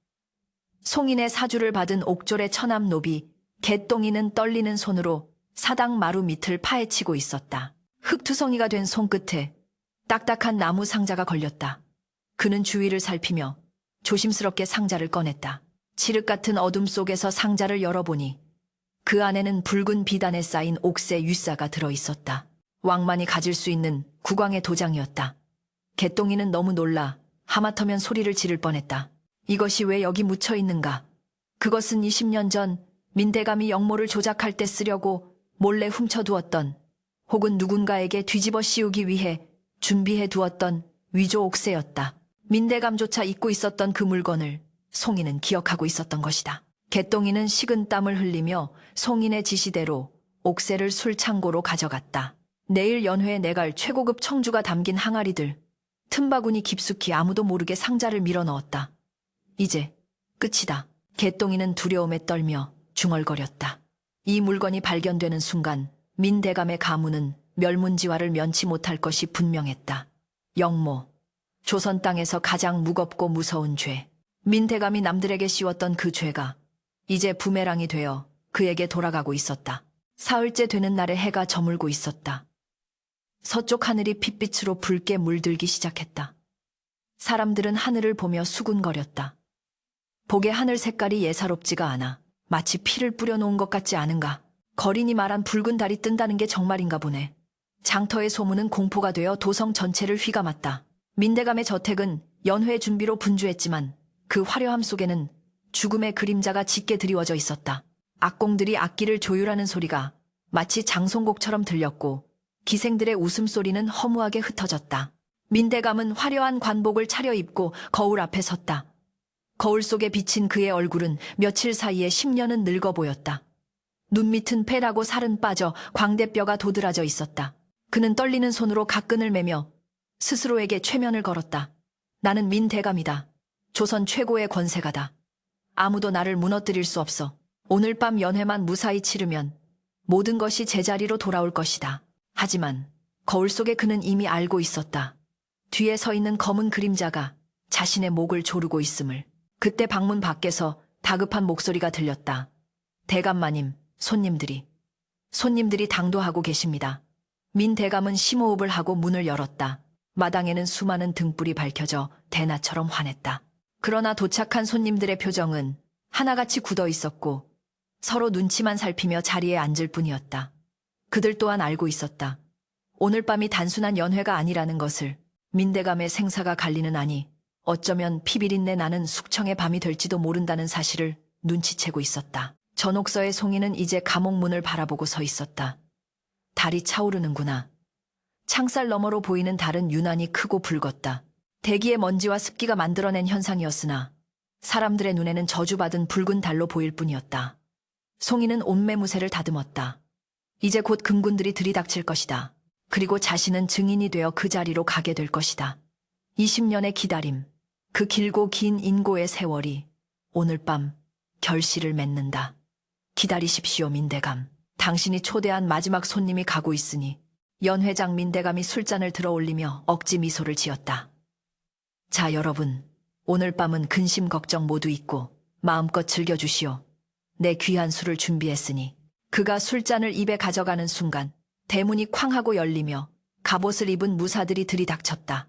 송인의 사주를 받은 옥졸의 처남 노비 개똥이는 떨리는 손으로 사당 마루 밑을 파헤치고 있었다. 흙투성이가 된 손끝에 딱딱한 나무 상자가 걸렸다. 그는 주위를 살피며 조심스럽게 상자를 꺼냈다. 칠흑 같은 어둠 속에서 상자를 열어보니 그 안에는 붉은 비단에 쌓인 옥새 윗사가 들어있었다. 왕만이 가질 수 있는 국왕의 도장이었다. 개똥이는 너무 놀라 하마터면 소리를 지를 뻔했다. 이것이 왜 여기 묻혀 있는가? 그것은 20년 전 민대감이 영모를 조작할 때 쓰려고 몰래 훔쳐두었던 혹은 누군가에게 뒤집어 씌우기 위해 준비해 두었던 위조 옥새였다. 민대감조차 잊고 있었던 그 물건을 송이는 기억하고 있었던 것이다. 개똥이는 식은 땀을 흘리며 송인의 지시대로 옥새를 술창고로 가져갔다. 내일 연회에 내갈 최고급 청주가 담긴 항아리들, 틈바구니 깊숙이 아무도 모르게 상자를 밀어 넣었다. 이제 끝이다. 개똥이는 두려움에 떨며 중얼거렸다. 이 물건이 발견되는 순간 민대감의 가문은 멸문지화를 면치 못할 것이 분명했다. 영모, 조선 땅에서 가장 무겁고 무서운 죄. 민대감이 남들에게 씌웠던 그 죄가 이제 부메랑이 되어 그에게 돌아가고 있었다. 사흘째 되는 날에 해가 저물고 있었다. 서쪽 하늘이 핏빛으로 붉게 물들기 시작했다. 사람들은 하늘을 보며 수군거렸다. 복의 하늘 색깔이 예사롭지가 않아. 마치 피를 뿌려놓은 것 같지 않은가. 거린이 말한 붉은 달이 뜬다는 게 정말인가 보네. 장터의 소문은 공포가 되어 도성 전체를 휘감았다. 민대감의 저택은 연회 준비로 분주했지만 그 화려함 속에는 죽음의 그림자가 짙게 드리워져 있었다. 악공들이 악기를 조율하는 소리가 마치 장송곡처럼 들렸고 기생들의 웃음소리는 허무하게 흩어졌다. 민대감은 화려한 관복을 차려입고 거울 앞에 섰다. 거울 속에 비친 그의 얼굴은 며칠 사이에 10년은 늙어 보였다. 눈 밑은 패라고 살은 빠져 광대뼈가 도드라져 있었다. 그는 떨리는 손으로 각근을 매며 스스로에게 최면을 걸었다. 나는 민대감이다. 조선 최고의 권세가다. 아무도 나를 무너뜨릴 수 없어. 오늘 밤 연회만 무사히 치르면 모든 것이 제자리로 돌아올 것이다. 하지만 거울 속에 그는 이미 알고 있었다. 뒤에 서 있는 검은 그림자가 자신의 목을 조르고 있음을. 그때 방문 밖에서 다급한 목소리가 들렸다. 대감마님, 손님들이 당도하고 계십니다. 민대감은 심호흡을 하고 문을 열었다. 마당에는 수많은 등불이 밝혀져 대낮처럼 환했다. 그러나 도착한 손님들의 표정은 하나같이 굳어 있었고 서로 눈치만 살피며 자리에 앉을 뿐이었다. 그들 또한 알고 있었다. 오늘 밤이 단순한 연회가 아니라는 것을. 민대감의 생사가 갈리는 아니 어쩌면 피비린내 나는 숙청의 밤이 될지도 모른다는 사실을 눈치채고 있었다. 전옥서의 송이는 이제 감옥 문을 바라보고 서 있었다. 달이 차오르는구나. 창살 너머로 보이는 달은 유난히 크고 붉었다. 대기의 먼지와 습기가 만들어낸 현상이었으나 사람들의 눈에는 저주받은 붉은 달로 보일 뿐이었다. 송이는 온매무새를 다듬었다. 이제 곧 금군들이 들이닥칠 것이다. 그리고 자신은 증인이 되어 그 자리로 가게 될 것이다. 20년의 기다림, 그 길고 긴 인고의 세월이 오늘 밤 결실을 맺는다. 기다리십시오, 민대감. 당신이 초대한 마지막 손님이 가고 있으니. 연회장 민대감이 술잔을 들어 올리며 억지 미소를 지었다. 자, 여러분. 오늘 밤은 근심 걱정 모두 잊고 마음껏 즐겨주시오. 내 귀한 술을 준비했으니. 그가 술잔을 입에 가져가는 순간 대문이 쾅 하고 열리며 갑옷을 입은 무사들이 들이닥쳤다.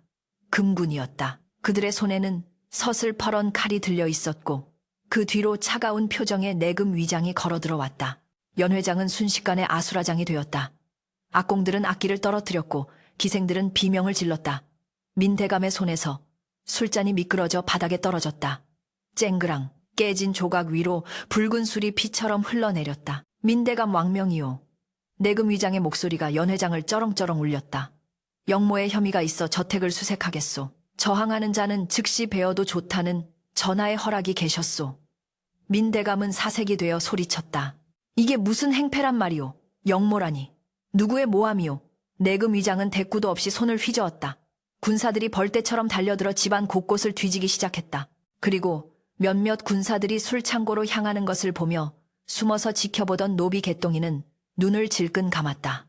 금군이었다. 그들의 손에는 서슬퍼런 칼이 들려 있었고 그 뒤로 차가운 표정의 내금 위장이 걸어 들어왔다. 연회장은 순식간에 아수라장이 되었다. 악공들은 악기를 떨어뜨렸고 기생들은 비명을 질렀다. 민대감의 손에서 술잔이 미끄러져 바닥에 떨어졌다. 쨍그랑 깨진 조각 위로 붉은 술이 피처럼 흘러내렸다. 민대감 왕명이요. 내금 위장의 목소리가 연회장을 쩌렁쩌렁 울렸다. 영모의 혐의가 있어 저택을 수색하겠소. 저항하는 자는 즉시 베어도 좋다는 전하의 허락이 계셨소. 민대감은 사색이 되어 소리쳤다. 이게 무슨 행패란 말이오. 영모라니. 누구의 모함이오. 내금 위장은 대꾸도 없이 손을 휘저었다. 군사들이 벌떼처럼 달려들어 집안 곳곳을 뒤지기 시작했다. 그리고 몇몇 군사들이 술창고로 향하는 것을 보며 숨어서 지켜보던 노비 개똥이는 눈을 질끈 감았다.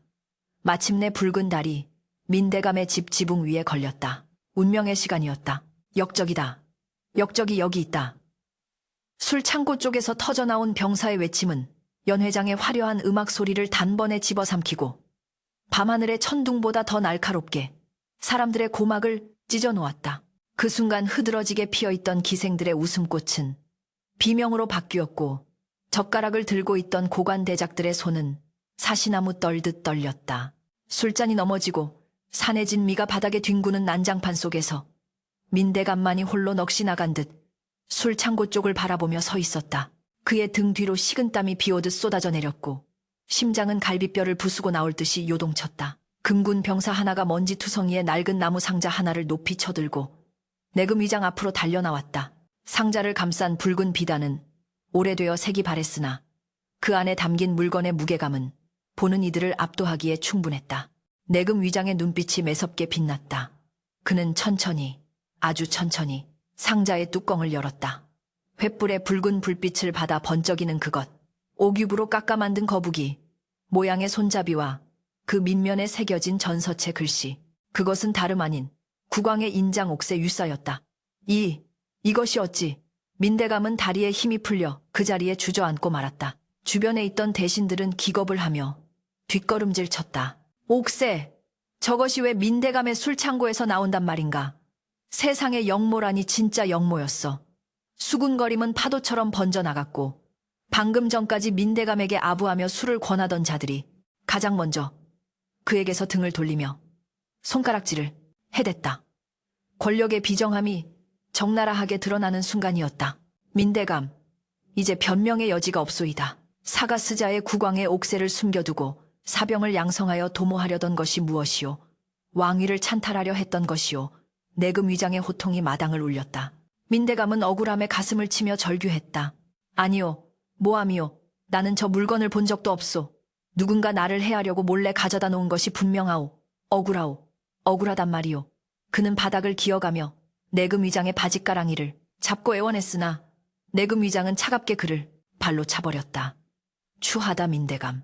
마침내 붉은 달이 민대감의 집 지붕 위에 걸렸다. 운명의 시간이었다. 역적이다. 역적이 여기 있다. 술창고 쪽에서 터져나온 병사의 외침은 연회장의 화려한 음악 소리를 단번에 집어삼키고 밤하늘의 천둥보다 더 날카롭게 사람들의 고막을 찢어 놓았다. 그 순간 흐드러지게 피어있던 기생들의 웃음꽃은 비명으로 바뀌었고 젓가락을 들고 있던 고관대작들의 손은 사시나무 떨듯 떨렸다. 술잔이 넘어지고 산해진 미가 바닥에 뒹구는 난장판 속에서 민대감만이 홀로 넋이 나간 듯 술 창고 쪽을 바라보며 서 있었다. 그의 등 뒤로 식은땀이 비오듯 쏟아져 내렸고 심장은 갈비뼈를 부수고 나올 듯이 요동쳤다. 금군 병사 하나가 먼지투성이에 낡은 나무 상자 하나를 높이 쳐들고 내금 위장 앞으로 달려나왔다. 상자를 감싼 붉은 비단은 오래되어 색이 바랬으나 그 안에 담긴 물건의 무게감은 보는 이들을 압도하기에 충분했다. 내금 위장의 눈빛이 매섭게 빛났다. 그는 천천히, 아주 천천히 상자의 뚜껑을 열었다. 횃불에 붉은 불빛을 받아 번쩍이는 그것, 옥유부로 깎아 만든 거북이, 모양의 손잡이와 그 밑면에 새겨진 전서체 글씨, 그것은 다름 아닌 국왕의 인장 옥새 유사였다. 이것이 어찌? 민대감은 다리에 힘이 풀려 그 자리에 주저앉고 말았다. 주변에 있던 대신들은 기겁을 하며 뒷걸음질 쳤다. 옥새! 저것이 왜 민대감의 술창고에서 나온단 말인가? 세상에 영모라니 진짜 영모였어. 수군거림은 파도처럼 번져나갔고 방금 전까지 민대감에게 아부하며 술을 권하던 자들이 가장 먼저 그에게서 등을 돌리며 손가락질을 해댔다. 권력의 비정함이 적나라하게 드러나는 순간이었다. 민대감, 이제 변명의 여지가 없소이다. 사가스자의 국왕의 옥새를 숨겨두고 사병을 양성하여 도모하려던 것이 무엇이요? 왕위를 찬탈하려 했던 것이요? 내금 위장의 호통이 마당을 울렸다. 민대감은 억울함에 가슴을 치며 절규했다. 아니요, 모함이요. 나는 저 물건을 본 적도 없소. 누군가 나를 해하려고 몰래 가져다 놓은 것이 분명하오. 억울하오. 억울하단 말이오. 그는 바닥을 기어가며 내금 위장의 바짓가랑이를 잡고 애원했으나 내금 위장은 차갑게 그를 발로 차버렸다. 추하다 민대감.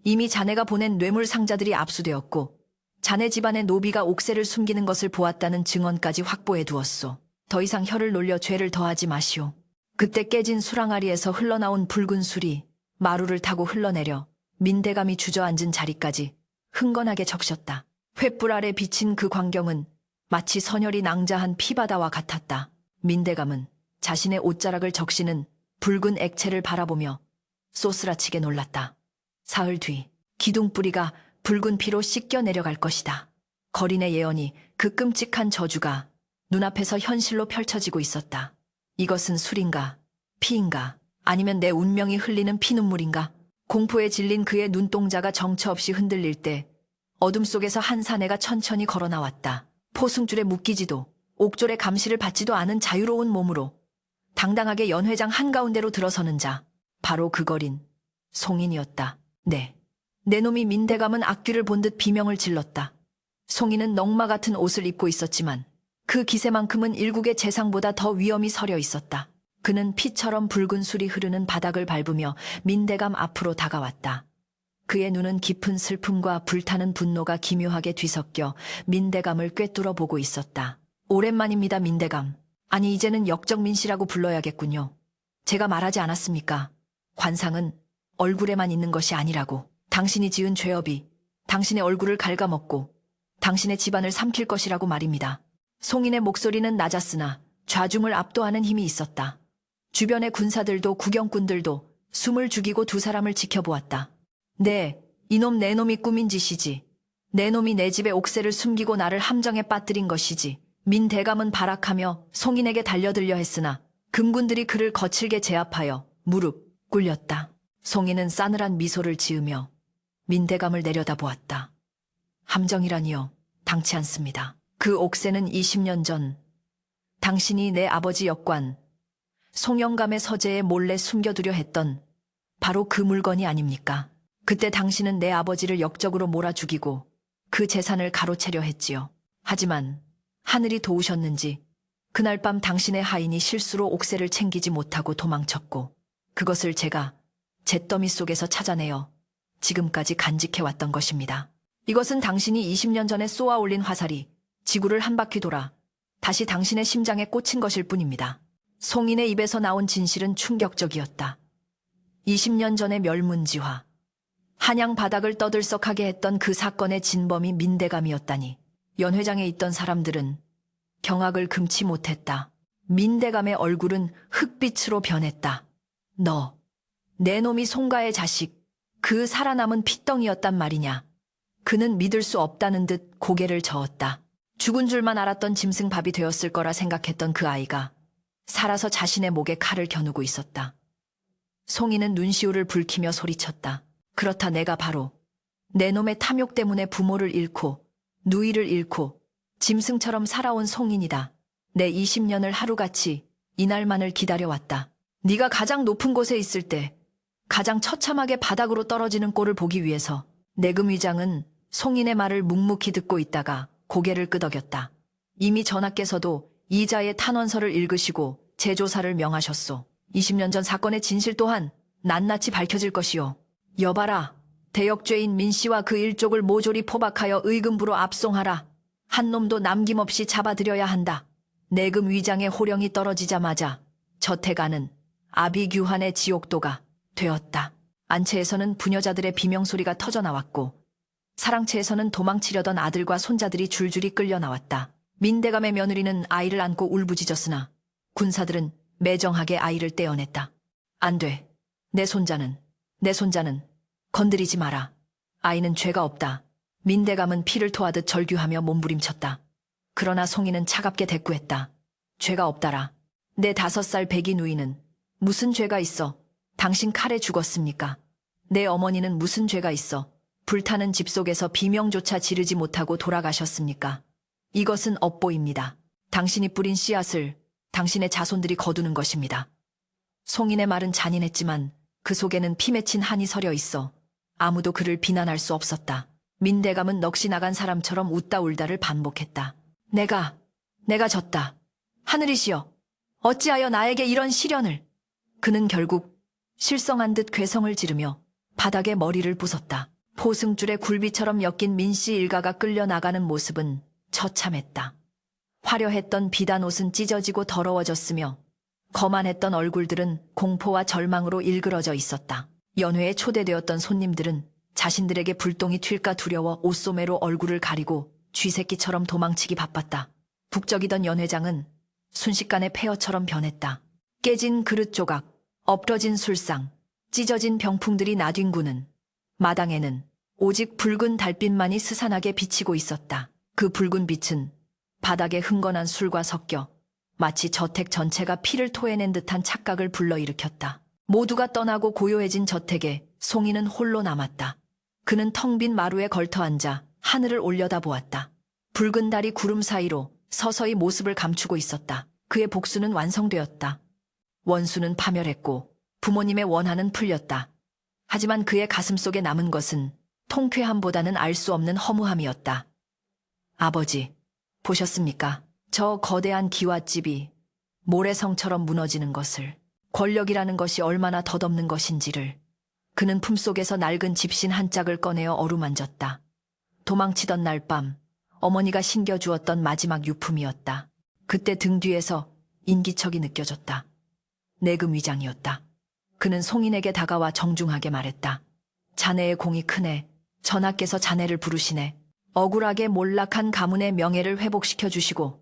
이미 자네가 보낸 뇌물 상자들이 압수되었고 자네 집안의 노비가 옥새를 숨기는 것을 보았다는 증언까지 확보해 두었소. 더 이상 혀를 놀려 죄를 더하지 마시오. 그때 깨진 수랑아리에서 흘러나온 붉은 술이 마루를 타고 흘러내려 민대감이 주저앉은 자리까지 흥건하게 적셨다. 횃불 아래 비친 그 광경은 마치 선혈이 낭자한 피바다와 같았다. 민대감은 자신의 옷자락을 적시는 붉은 액체를 바라보며 쏘스라치게 놀랐다. 사흘 뒤 기둥뿌리가 붉은 피로 씻겨 내려갈 것이다. 거린의 예언이 그 끔찍한 저주가 눈앞에서 현실로 펼쳐지고 있었다. 이것은 술인가? 피인가? 아니면 내 운명이 흘리는 피눈물인가? 공포에 질린 그의 눈동자가 정처 없이 흔들릴 때 어둠 속에서 한 사내가 천천히 걸어 나왔다. 포승줄에 묶이지도 옥졸의 감시를 받지도 않은 자유로운 몸으로 당당하게 연회장 한가운데로 들어서는 자. 바로 그 거린 송인이었다. 네. 내 놈이 민대감은 악귀를 본 듯 비명을 질렀다. 송인은 넝마 같은 옷을 입고 있었지만 그 기세만큼은 일국의 재상보다 더 위엄이 서려 있었다. 그는 피처럼 붉은 술이 흐르는 바닥을 밟으며 민대감 앞으로 다가왔다. 그의 눈은 깊은 슬픔과 불타는 분노가 기묘하게 뒤섞여 민대감을 꿰뚫어 보고 있었다. 오랜만입니다, 민대감. 아니, 이제는 역적민 씨라고 불러야겠군요. 제가 말하지 않았습니까? 관상은 얼굴에만 있는 것이 아니라고. 당신이 지은 죄업이 당신의 얼굴을 갉아먹고 당신의 집안을 삼킬 것이라고 말입니다. 송인의 목소리는 낮았으나 좌중을 압도하는 힘이 있었다. 주변의 군사들도 구경꾼들도 숨을 죽이고 두 사람을 지켜보았다. 네, 이놈 내 놈이 꾸민 짓이지. 내 놈이 내 집에 옥새를 숨기고 나를 함정에 빠뜨린 것이지. 민대감은 발악하며 송인에게 달려들려 했으나 금군들이 그를 거칠게 제압하여 무릎 꿇렸다. 송인은 싸늘한 미소를 지으며 민대감을 내려다보았다. 함정이라니요. 당치 않습니다. 그 옥새는 20년 전 당신이 내 아버지 역관 송영감의 서재에 몰래 숨겨두려 했던 바로 그 물건이 아닙니까? 그때 당신은 내 아버지를 역적으로 몰아 죽이고 그 재산을 가로채려 했지요. 하지만 하늘이 도우셨는지 그날 밤 당신의 하인이 실수로 옥새를 챙기지 못하고 도망쳤고 그것을 제가 잿더미 속에서 찾아내어 지금까지 간직해왔던 것입니다. 이것은 당신이 20년 전에 쏘아 올린 화살이 지구를 한 바퀴 돌아 다시 당신의 심장에 꽂힌 것일 뿐입니다. 송인의 입에서 나온 진실은 충격적이었다. 20년 전의 멸문지화, 한양 바닥을 떠들썩하게 했던 그 사건의 진범이 민대감이었다니. 연회장에 있던 사람들은 경악을 금치 못했다. 민대감의 얼굴은 흑빛으로 변했다. 너, 내 놈이 송가의 자식, 그 살아남은 핏덩이였단 말이냐. 그는 믿을 수 없다는 듯 고개를 저었다. 죽은 줄만 알았던 짐승밥이 되었을 거라 생각했던 그 아이가 살아서 자신의 목에 칼을 겨누고 있었다. 송이는 눈시울을 붉히며 소리쳤다. 그렇다, 내가 바로 내 놈의 탐욕 때문에 부모를 잃고 누이를 잃고 짐승처럼 살아온 송인이다. 내 20년을 하루같이 이날만을 기다려왔다. 네가 가장 높은 곳에 있을 때 가장 처참하게 바닥으로 떨어지는 꼴을 보기 위해서. 내금 위장은 송인의 말을 묵묵히 듣고 있다가 고개를 끄덕였다. 이미 전하께서도 이자의 탄원서를 읽으시고 재조사를 명하셨소. 20년 전 사건의 진실 또한 낱낱이 밝혀질 것이요. 여봐라, 대역죄인 민씨와 그 일족을 모조리 포박하여 의금부로 압송하라. 한 놈도 남김없이 잡아들여야 한다. 내금 위장의 호령이 떨어지자마자 저태가는 아비규환의 지옥도가 되었다. 안채에서는 부녀자들의 비명소리가 터져나왔고 사랑채에서는 도망치려던 아들과 손자들이 줄줄이 끌려 나왔다. 민대감의 며느리는 아이를 안고 울부짖었으나 군사들은 매정하게 아이를 떼어냈다. 안 돼. 내 손자는 건드리지 마라. 아이는 죄가 없다. 민대감은 피를 토하듯 절규하며 몸부림쳤다. 그러나 송이는 차갑게 대꾸했다. 죄가 없다라. 내 5살 배기 누이는 무슨 죄가 있어? 당신 칼에 죽었습니까? 내 어머니는 무슨 죄가 있어? 불타는 집 속에서 비명조차 지르지 못하고 돌아가셨습니까? 이것은 업보입니다. 당신이 뿌린 씨앗을 당신의 자손들이 거두는 것입니다. 송인의 말은 잔인했지만 그 속에는 피 맺힌 한이 서려 있어 아무도 그를 비난할 수 없었다. 민대감은 넋이 나간 사람처럼 웃다 울다를 반복했다. 내가 졌다. 하늘이시여, 어찌하여 나에게 이런 시련을. 그는 결국 실성한 듯 괴성을 지르며 바닥에 머리를 부쉈다. 포승줄에 굴비처럼 엮인 민씨 일가가 끌려나가는 모습은 처참했다. 화려했던 비단 옷은 찢어지고 더러워졌으며 거만했던 얼굴들은 공포와 절망으로 일그러져 있었다. 연회에 초대되었던 손님들은 자신들에게 불똥이 튈까 두려워 옷소매로 얼굴을 가리고 쥐새끼처럼 도망치기 바빴다. 북적이던 연회장은 순식간에 폐허처럼 변했다. 깨진 그릇 조각, 엎러진 술상, 찢어진 병풍들이 나뒹구는 마당에는 오직 붉은 달빛만이 스산하게 비치고 있었다. 그 붉은 빛은 바닥에 흥건한 술과 섞여 마치 저택 전체가 피를 토해낸 듯한 착각을 불러일으켰다. 모두가 떠나고 고요해진 저택에 송이는 홀로 남았다. 그는 텅 빈 마루에 걸터앉아 하늘을 올려다보았다. 붉은 달이 구름 사이로 서서히 모습을 감추고 있었다. 그의 복수는 완성되었다. 원수는 파멸했고 부모님의 원한은 풀렸다. 하지만 그의 가슴 속에 남은 것은 통쾌함보다는 알 수 없는 허무함이었다. 아버지, 보셨습니까? 저 거대한 기와집이 모래성처럼 무너지는 것을, 권력이라는 것이 얼마나 덧없는 것인지를. 그는 품속에서 낡은 집신 한 짝을 꺼내어 어루만졌다. 도망치던 날 밤 어머니가 신겨주었던 마지막 유품이었다. 그때 등 뒤에서 인기척이 느껴졌다. 내금 위장이었다. 그는 송인에게 다가와 정중하게 말했다. 자네의 공이 크네. 전하께서 자네를 부르시네. 억울하게 몰락한 가문의 명예를 회복시켜 주시고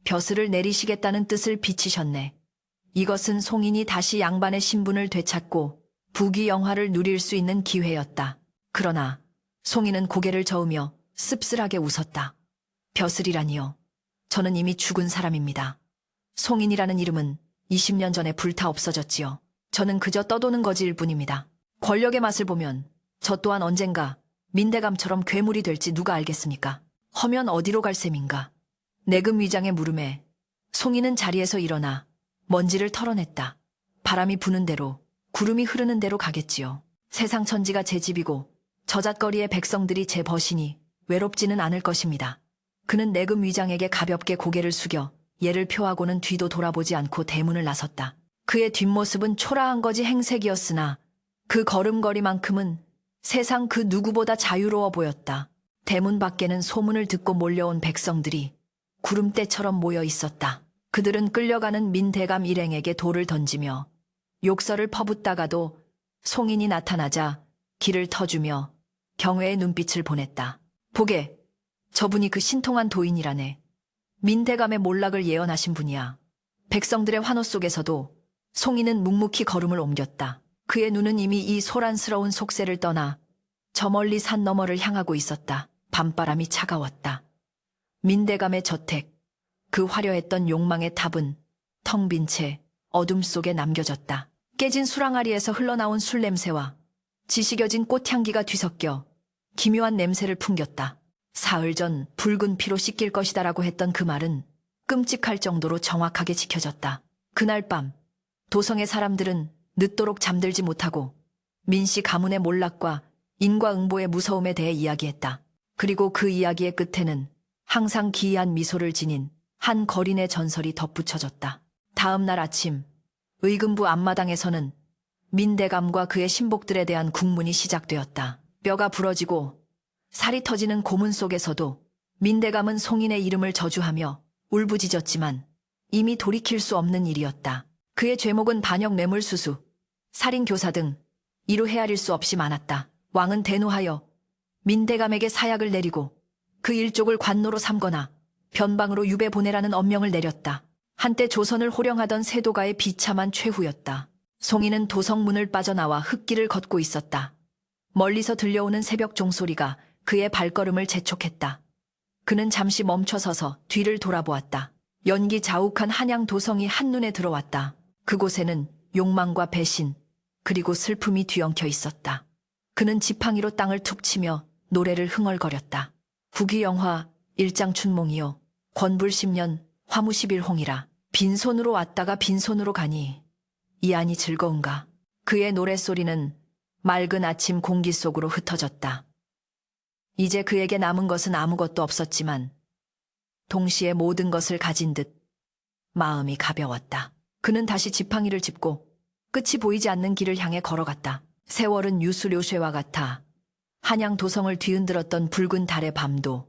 벼슬을 내리시겠다는 뜻을 비치셨네. 이것은 송인이 다시 양반의 신분을 되찾고 부귀영화를 누릴 수 있는 기회였다. 그러나 송인은 고개를 저으며 씁쓸하게 웃었다. 벼슬이라니요. 저는 이미 죽은 사람입니다. 송인이라는 이름은 20년 전에 불타 없어졌지요. 저는 그저 떠도는 거지일 뿐입니다. 권력의 맛을 보면 저 또한 언젠가 민대감처럼 괴물이 될지 누가 알겠습니까? 허면 어디로 갈 셈인가? 내금 위장의 물음에 송이는 자리에서 일어나 먼지를 털어냈다. 바람이 부는 대로, 구름이 흐르는 대로 가겠지요. 세상 천지가 제 집이고 저잣거리의 백성들이 제 벗이니 외롭지는 않을 것입니다. 그는 내금 위장에게 가볍게 고개를 숙여 예를 표하고는 뒤도 돌아보지 않고 대문을 나섰다. 그의 뒷모습은 초라한 거지 행색이었으나 그 걸음걸이만큼은 세상 그 누구보다 자유로워 보였다. 대문 밖에는 소문을 듣고 몰려온 백성들이 구름대처럼 모여 있었다. 그들은 끌려가는 민대감 일행에게 돌을 던지며 욕설을 퍼붓다가도 송인이 나타나자 길을 터주며 경외의 눈빛을 보냈다. 보게, 저분이 그 신통한 도인이라네. 민대감의 몰락을 예언하신 분이야. 백성들의 환호 속에서도 송이는 묵묵히 걸음을 옮겼다. 그의 눈은 이미 이 소란스러운 속세를 떠나 저 멀리 산 너머를 향하고 있었다. 밤바람이 차가웠다. 민대감의 저택, 그 화려했던 욕망의 탑은 텅 빈 채 어둠 속에 남겨졌다. 깨진 수랑아리에서 흘러나온 술 냄새와 지식여진 꽃향기가 뒤섞여 기묘한 냄새를 풍겼다. 사흘 전 붉은 피로 씻길 것이다라고 했던 그 말은 끔찍할 정도로 정확하게 지켜졌다. 그날 밤 도성의 사람들은 늦도록 잠들지 못하고 민씨 가문의 몰락과 인과응보의 무서움에 대해 이야기했다. 그리고 그 이야기의 끝에는 항상 기이한 미소를 지닌 한 거린의 전설이 덧붙여졌다. 다음 날 아침 의금부 앞마당에서는 민대감과 그의 신복들에 대한 국문이 시작되었다. 뼈가 부러지고 살이 터지는 고문 속에서도 민대감은 송인의 이름을 저주하며 울부짖었지만 이미 돌이킬 수 없는 일이었다. 그의 죄목은 반역 뇌물수수, 살인교사 등 이루 헤아릴 수 없이 많았다. 왕은 대노하여 민대감에게 사약을 내리고 그 일족을 관노로 삼거나 변방으로 유배 보내라는 엄명을 내렸다. 한때 조선을 호령하던 세도가의 비참한 최후였다. 송이는 도성문을 빠져나와 흙길을 걷고 있었다. 멀리서 들려오는 새벽 종소리가 그의 발걸음을 재촉했다. 그는 잠시 멈춰서서 뒤를 돌아보았다. 연기 자욱한 한양 도성이 한눈에 들어왔다. 그곳에는 욕망과 배신, 그리고 슬픔이 뒤엉켜 있었다. 그는 지팡이로 땅을 툭 치며 노래를 흥얼거렸다. 후기영화 일장춘몽이요 권불 10년 화무 11홍이라 빈손으로 왔다가 빈손으로 가니 이 안이 즐거운가. 그의 노랫소리는 맑은 아침 공기 속으로 흩어졌다. 이제 그에게 남은 것은 아무것도 없었지만 동시에 모든 것을 가진 듯 마음이 가벼웠다. 그는 다시 지팡이를 짚고 끝이 보이지 않는 길을 향해 걸어갔다. 세월은 유수료쇠와 같아 한양 도성을 뒤흔들었던 붉은 달의 밤도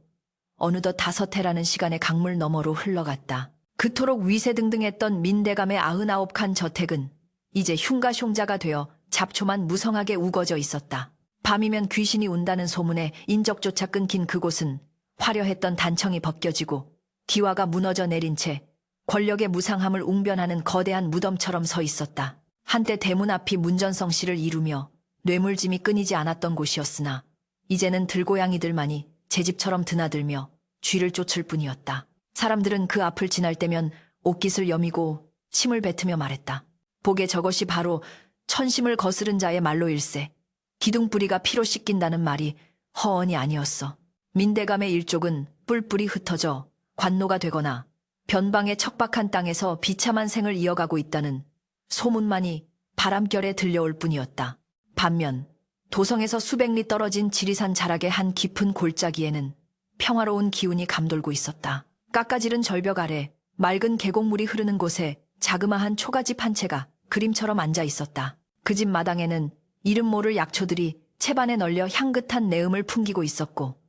어느덧 5해라는 시간의 강물 너머로 흘러갔다. 그토록 위세등등했던 민대감의 99칸 저택은 이제 흉가흉자가 되어 잡초만 무성하게 우거져 있었다. 밤이면 귀신이 운다는 소문에 인적조차 끊긴 그곳은 화려했던 단청이 벗겨지고 기와가 무너져 내린 채 권력의 무상함을 웅변하는 거대한 무덤처럼 서 있었다. 한때 대문 앞이 문전성시를 이루며 뇌물짐이 끊이지 않았던 곳이었으나 이제는 들고양이들만이 제 집처럼 드나들며 쥐를 쫓을 뿐이었다. 사람들은 그 앞을 지날 때면 옷깃을 여미고 침을 뱉으며 말했다. 보게 저것이 바로 천심을 거스른 자의 말로일세. 기둥뿌리가 피로 씻긴다는 말이 허언이 아니었어. 민대감의 일족은 뿔뿔이 흩어져 관노가 되거나 변방의 척박한 땅에서 비참한 생을 이어가고 있다는 소문만이 바람결에 들려올 뿐이었다. 반면 도성에서 수백 리 떨어진 지리산 자락의 한 깊은 골짜기에는 평화로운 기운이 감돌고 있었다. 깎아지른 절벽 아래 맑은 계곡물이 흐르는 곳에 자그마한 초가집 한 채가 그림처럼 앉아 있었다. 그 집 마당에는 이름 모를 약초들이 채반에 널려 향긋한 내음을 풍기고 있었고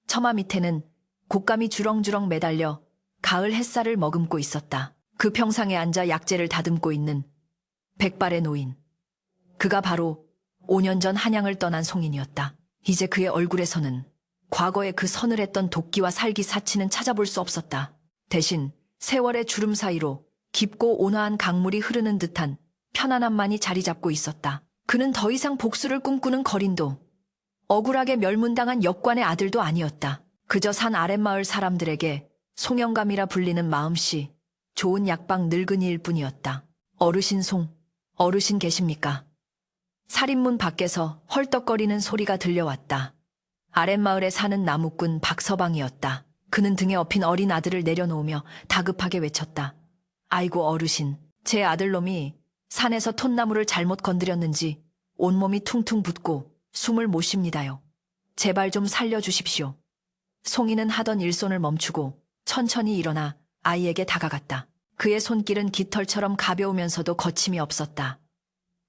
처마 밑에는 곶감이 주렁주렁 매달려 가을 햇살을 머금고 있었다. 그 평상에 앉아 약재를 다듬고 있는 백발의 노인. 그가 바로 5년 전 한양을 떠난 송인이었다. 이제 그의 얼굴에서는 과거의 그 서늘했던 도끼와 살기 사치는 찾아볼 수 없었다. 대신 세월의 주름 사이로 깊고 온화한 강물이 흐르는 듯한 편안함만이 자리 잡고 있었다. 그는 더 이상 복수를 꿈꾸는 거린도 억울하게 멸문당한 역관의 아들도 아니었다. 그저 산 아랫마을 사람들에게 송영감이라 불리는 마음씨 좋은 약방 늙은이일 뿐이었다. 어르신 송, 어르신 계십니까? 살인문 밖에서 헐떡거리는 소리가 들려왔다. 아랫마을에 사는 나무꾼 박서방이었다. 그는 등에 업힌 어린 아들을 내려놓으며 다급하게 외쳤다. 아이고 어르신, 제 아들놈이 산에서 톳나무를 잘못 건드렸는지 온몸이 퉁퉁 붓고 숨을 못 쉽니다요. 제발 좀 살려주십시오. 송이는 하던 일손을 멈추고 천천히 일어나 아이에게 다가갔다. 그의 손길은 깃털처럼 가벼우면서도 거침이 없었다.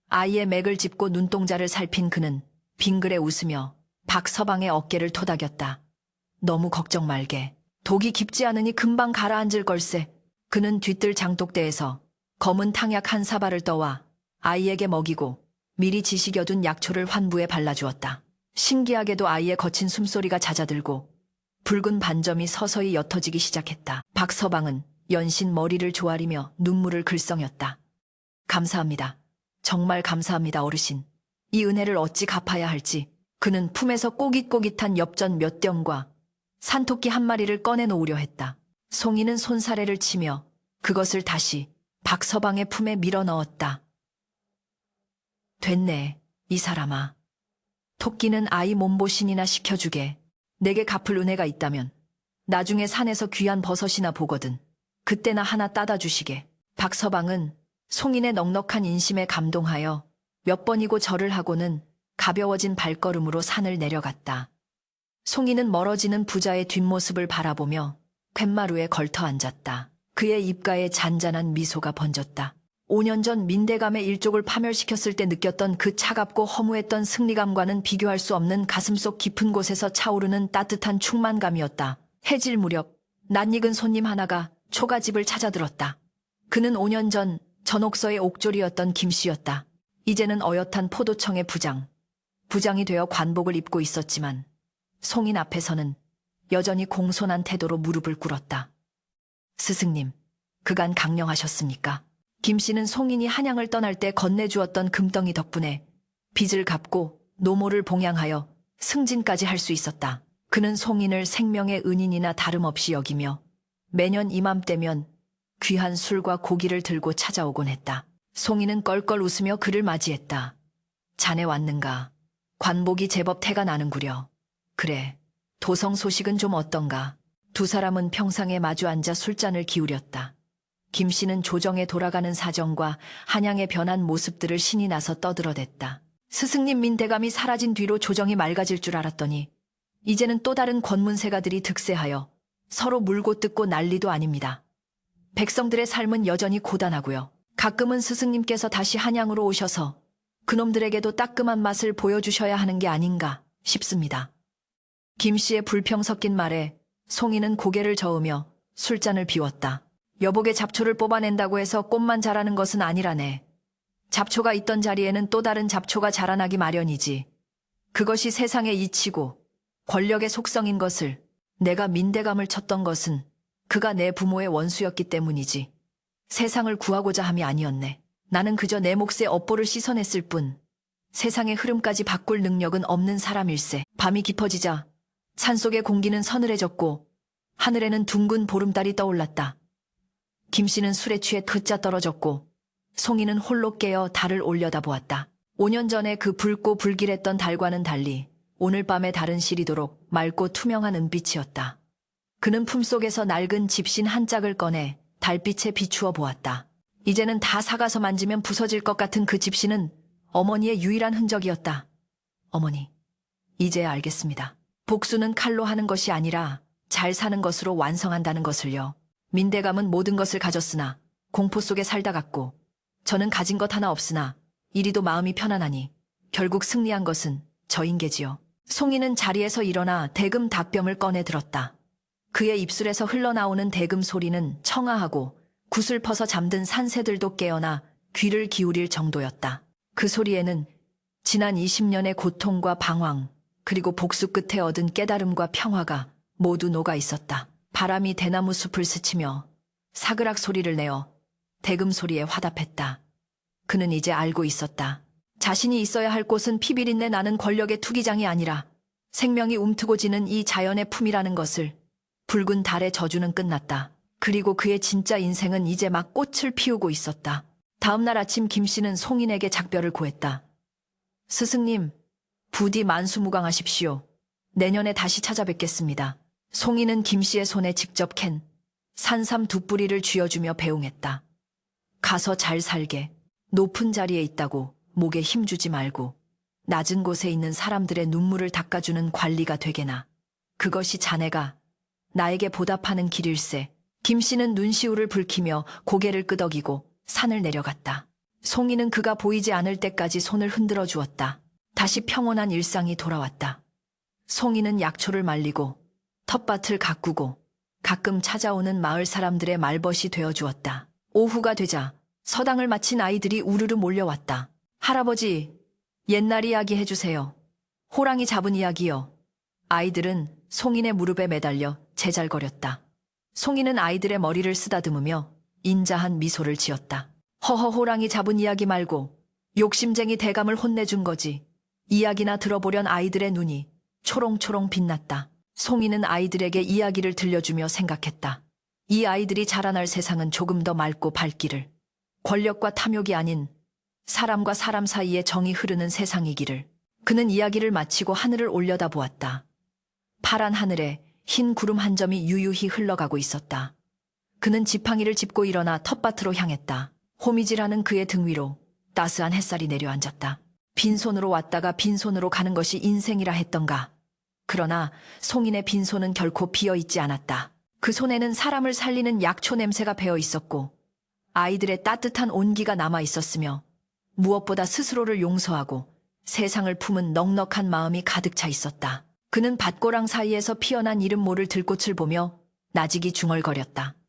아이의 맥을 짚고 눈동자를 살핀 그는 빙그레 웃으며 박서방의 어깨를 토닥였다. 너무 걱정 말게. 독이 깊지 않으니 금방 가라앉을 걸세. 그는 뒤뜰 장독대에서 검은 탕약 한 사발을 떠와 아이에게 먹이고 미리 지식여둔 약초를 환부에 발라주었다. 신기하게도 아이의 거친 숨소리가 잦아들고 붉은 반점이 서서히 옅어지기 시작했다. 박서방은 연신 머리를 조아리며 눈물을 글썽였다. 감사합니다. 정말 감사합니다, 어르신. 이 은혜를 어찌 갚아야 할지. 그는 품에서 꼬깃꼬깃한 엽전 몇 뼘과 산토끼 한 마리를 꺼내놓으려 했다. 송이는 손사래를 치며 그것을 다시 박서방의 품에 밀어넣었다. 됐네, 이 사람아. 토끼는 아이 몸보신이나 시켜주게. 내게 갚을 은혜가 있다면 나중에 산에서 귀한 버섯이나 보거든. 그때나 하나 따다 주시게. 박서방은 송인의 넉넉한 인심에 감동하여 몇 번이고 절을 하고는 가벼워진 발걸음으로 산을 내려갔다. 송이는 멀어지는 부자의 뒷모습을 바라보며 팻마루에 걸터 앉았다. 그의 입가에 잔잔한 미소가 번졌다. 5년 전 민대감의 일족을 파멸시켰을 때 느꼈던 그 차갑고 허무했던 승리감과는 비교할 수 없는 가슴속 깊은 곳에서 차오르는 따뜻한 충만감이었다. 해질 무렵 낯익은 손님 하나가 초가집을 찾아들었다. 그는 5년 전 전옥서의 옥졸이었던 김씨였다. 이제는 어엿한 포도청의 부장이 되어 관복을 입고 있었지만 송인 앞에서는 여전히 공손한 태도로 무릎을 꿇었다. 스승님, 그간 강령하셨습니까? 김씨는 송인이 한양을 떠날 때 건네주었던 금덩이 덕분에 빚을 갚고 노모를 봉양하여 승진까지 할 수 있었다. 그는 송인을 생명의 은인이나 다름없이 여기며 매년 이맘때면 귀한 술과 고기를 들고 찾아오곤 했다. 송인은 껄껄 웃으며 그를 맞이했다. 자네 왔는가? 관복이 제법 태가 나는구려. 그래, 도성 소식은 좀 어떤가? 두 사람은 평상에 마주 앉아 술잔을 기울였다. 김씨는 조정에 돌아가는 사정과 한양의 변한 모습들을 신이 나서 떠들어댔다. 스승님 민대감이 사라진 뒤로 조정이 맑아질 줄 알았더니 이제는 또 다른 권문세가들이 득세하여 서로 물고 뜯고 난리도 아닙니다. 백성들의 삶은 여전히 고단하고요. 가끔은 스승님께서 다시 한양으로 오셔서 그놈들에게도 따끔한 맛을 보여주셔야 하는 게 아닌가 싶습니다. 김씨의 불평 섞인 말에 송이는 고개를 저으며 술잔을 비웠다. 여복의 잡초를 뽑아낸다고 해서 꽃만 자라는 것은 아니라네. 잡초가 있던 자리에는 또 다른 잡초가 자라나기 마련이지. 그것이 세상의 이치고 권력의 속성인 것을 내가 민대감을 쳤던 것은 그가 내 부모의 원수였기 때문이지. 세상을 구하고자 함이 아니었네. 나는 그저 내 몫의 업보를 씻어냈을 뿐 세상의 흐름까지 바꿀 능력은 없는 사람일세. 밤이 깊어지자 산속의 공기는 서늘해졌고 하늘에는 둥근 보름달이 떠올랐다. 김씨는 술에 취해 그자 떨어졌고 송이는 홀로 깨어 달을 올려다보았다. 5년 전에 그 붉고 불길했던 달과는 달리 오늘 밤의 달은 시리도록 맑고 투명한 은빛이었다. 그는 품속에서 낡은 집신 한 짝을 꺼내 달빛에 비추어 보았다. 이제는 다 사가서 만지면 부서질 것 같은 그 집신은 어머니의 유일한 흔적이었다. 어머니, 이제야 알겠습니다. 복수는 칼로 하는 것이 아니라 잘 사는 것으로 완성한다는 것을요. 민대감은 모든 것을 가졌으나 공포 속에 살다 갔고 저는 가진 것 하나 없으나 이리도 마음이 편안하니 결국 승리한 것은 저인 게지요. 송이는 자리에서 일어나 대금 닭뼘을 꺼내 들었다. 그의 입술에서 흘러나오는 대금 소리는 청아하고 구슬퍼서 잠든 산새들도 깨어나 귀를 기울일 정도였다. 그 소리에는 지난 20년의 고통과 방황 그리고 복수 끝에 얻은 깨달음과 평화가 모두 녹아 있었다. 바람이 대나무 숲을 스치며 사그락 소리를 내어 대금 소리에 화답했다. 그는 이제 알고 있었다. 자신이 있어야 할 곳은 피비린내 나는 권력의 투기장이 아니라 생명이 움트고 지는 이 자연의 품이라는 것을. 붉은 달의 저주는 끝났다. 그리고 그의 진짜 인생은 이제 막 꽃을 피우고 있었다. 다음 날 아침 김씨는 송인에게 작별을 고했다. 스승님, 부디 만수무강하십시오. 내년에 다시 찾아뵙겠습니다. 송인은 김씨의 손에 직접 캔 산삼 2뿌리를 쥐어주며 배웅했다. 가서 잘 살게. 높은 자리에 있다고 목에 힘주지 말고 낮은 곳에 있는 사람들의 눈물을 닦아주는 관리가 되게나. 그것이 자네가 나에게 보답하는 길일세. 김씨는 눈시울을 붉히며 고개를 끄덕이고 산을 내려갔다. 송이는 그가 보이지 않을 때까지 손을 흔들어 주었다. 다시 평온한 일상이 돌아왔다. 송이는 약초를 말리고 텃밭을 가꾸고 가끔 찾아오는 마을 사람들의 말벗이 되어 주었다. 오후가 되자 서당을 마친 아이들이 우르르 몰려왔다. 할아버지, 옛날 이야기 해주세요. 호랑이 잡은 이야기요. 아이들은 송인의 무릎에 매달려 제잘거렸다. 송인은 아이들의 머리를 쓰다듬으며 인자한 미소를 지었다. 허허 호랑이 잡은 이야기 말고 욕심쟁이 대감을 혼내준 거지. 이야기나 들어보련 아이들의 눈이 초롱초롱 빛났다. 송이는 아이들에게 이야기를 들려주며 생각했다. 이 아이들이 자라날 세상은 조금 더 맑고 밝기를, 권력과 탐욕이 아닌 사람과 사람 사이에 정이 흐르는 세상이기를. 그는 이야기를 마치고 하늘을 올려다보았다. 파란 하늘에 흰 구름 한 점이 유유히 흘러가고 있었다. 그는 지팡이를 짚고 일어나 텃밭으로 향했다. 호미질하는 그의 등 위로 따스한 햇살이 내려앉았다. 빈손으로 왔다가 빈손으로 가는 것이 인생이라 했던가. 그러나 송인의 빈손은 결코 비어있지 않았다. 그 손에는 사람을 살리는 약초 냄새가 배어 있었고 아이들의 따뜻한 온기가 남아 있었으며 무엇보다 스스로를 용서하고 세상을 품은 넉넉한 마음이 가득 차 있었다. 그는 밭고랑 사이에서 피어난 이름 모를 들꽃을 보며 나직이 중얼거렸다.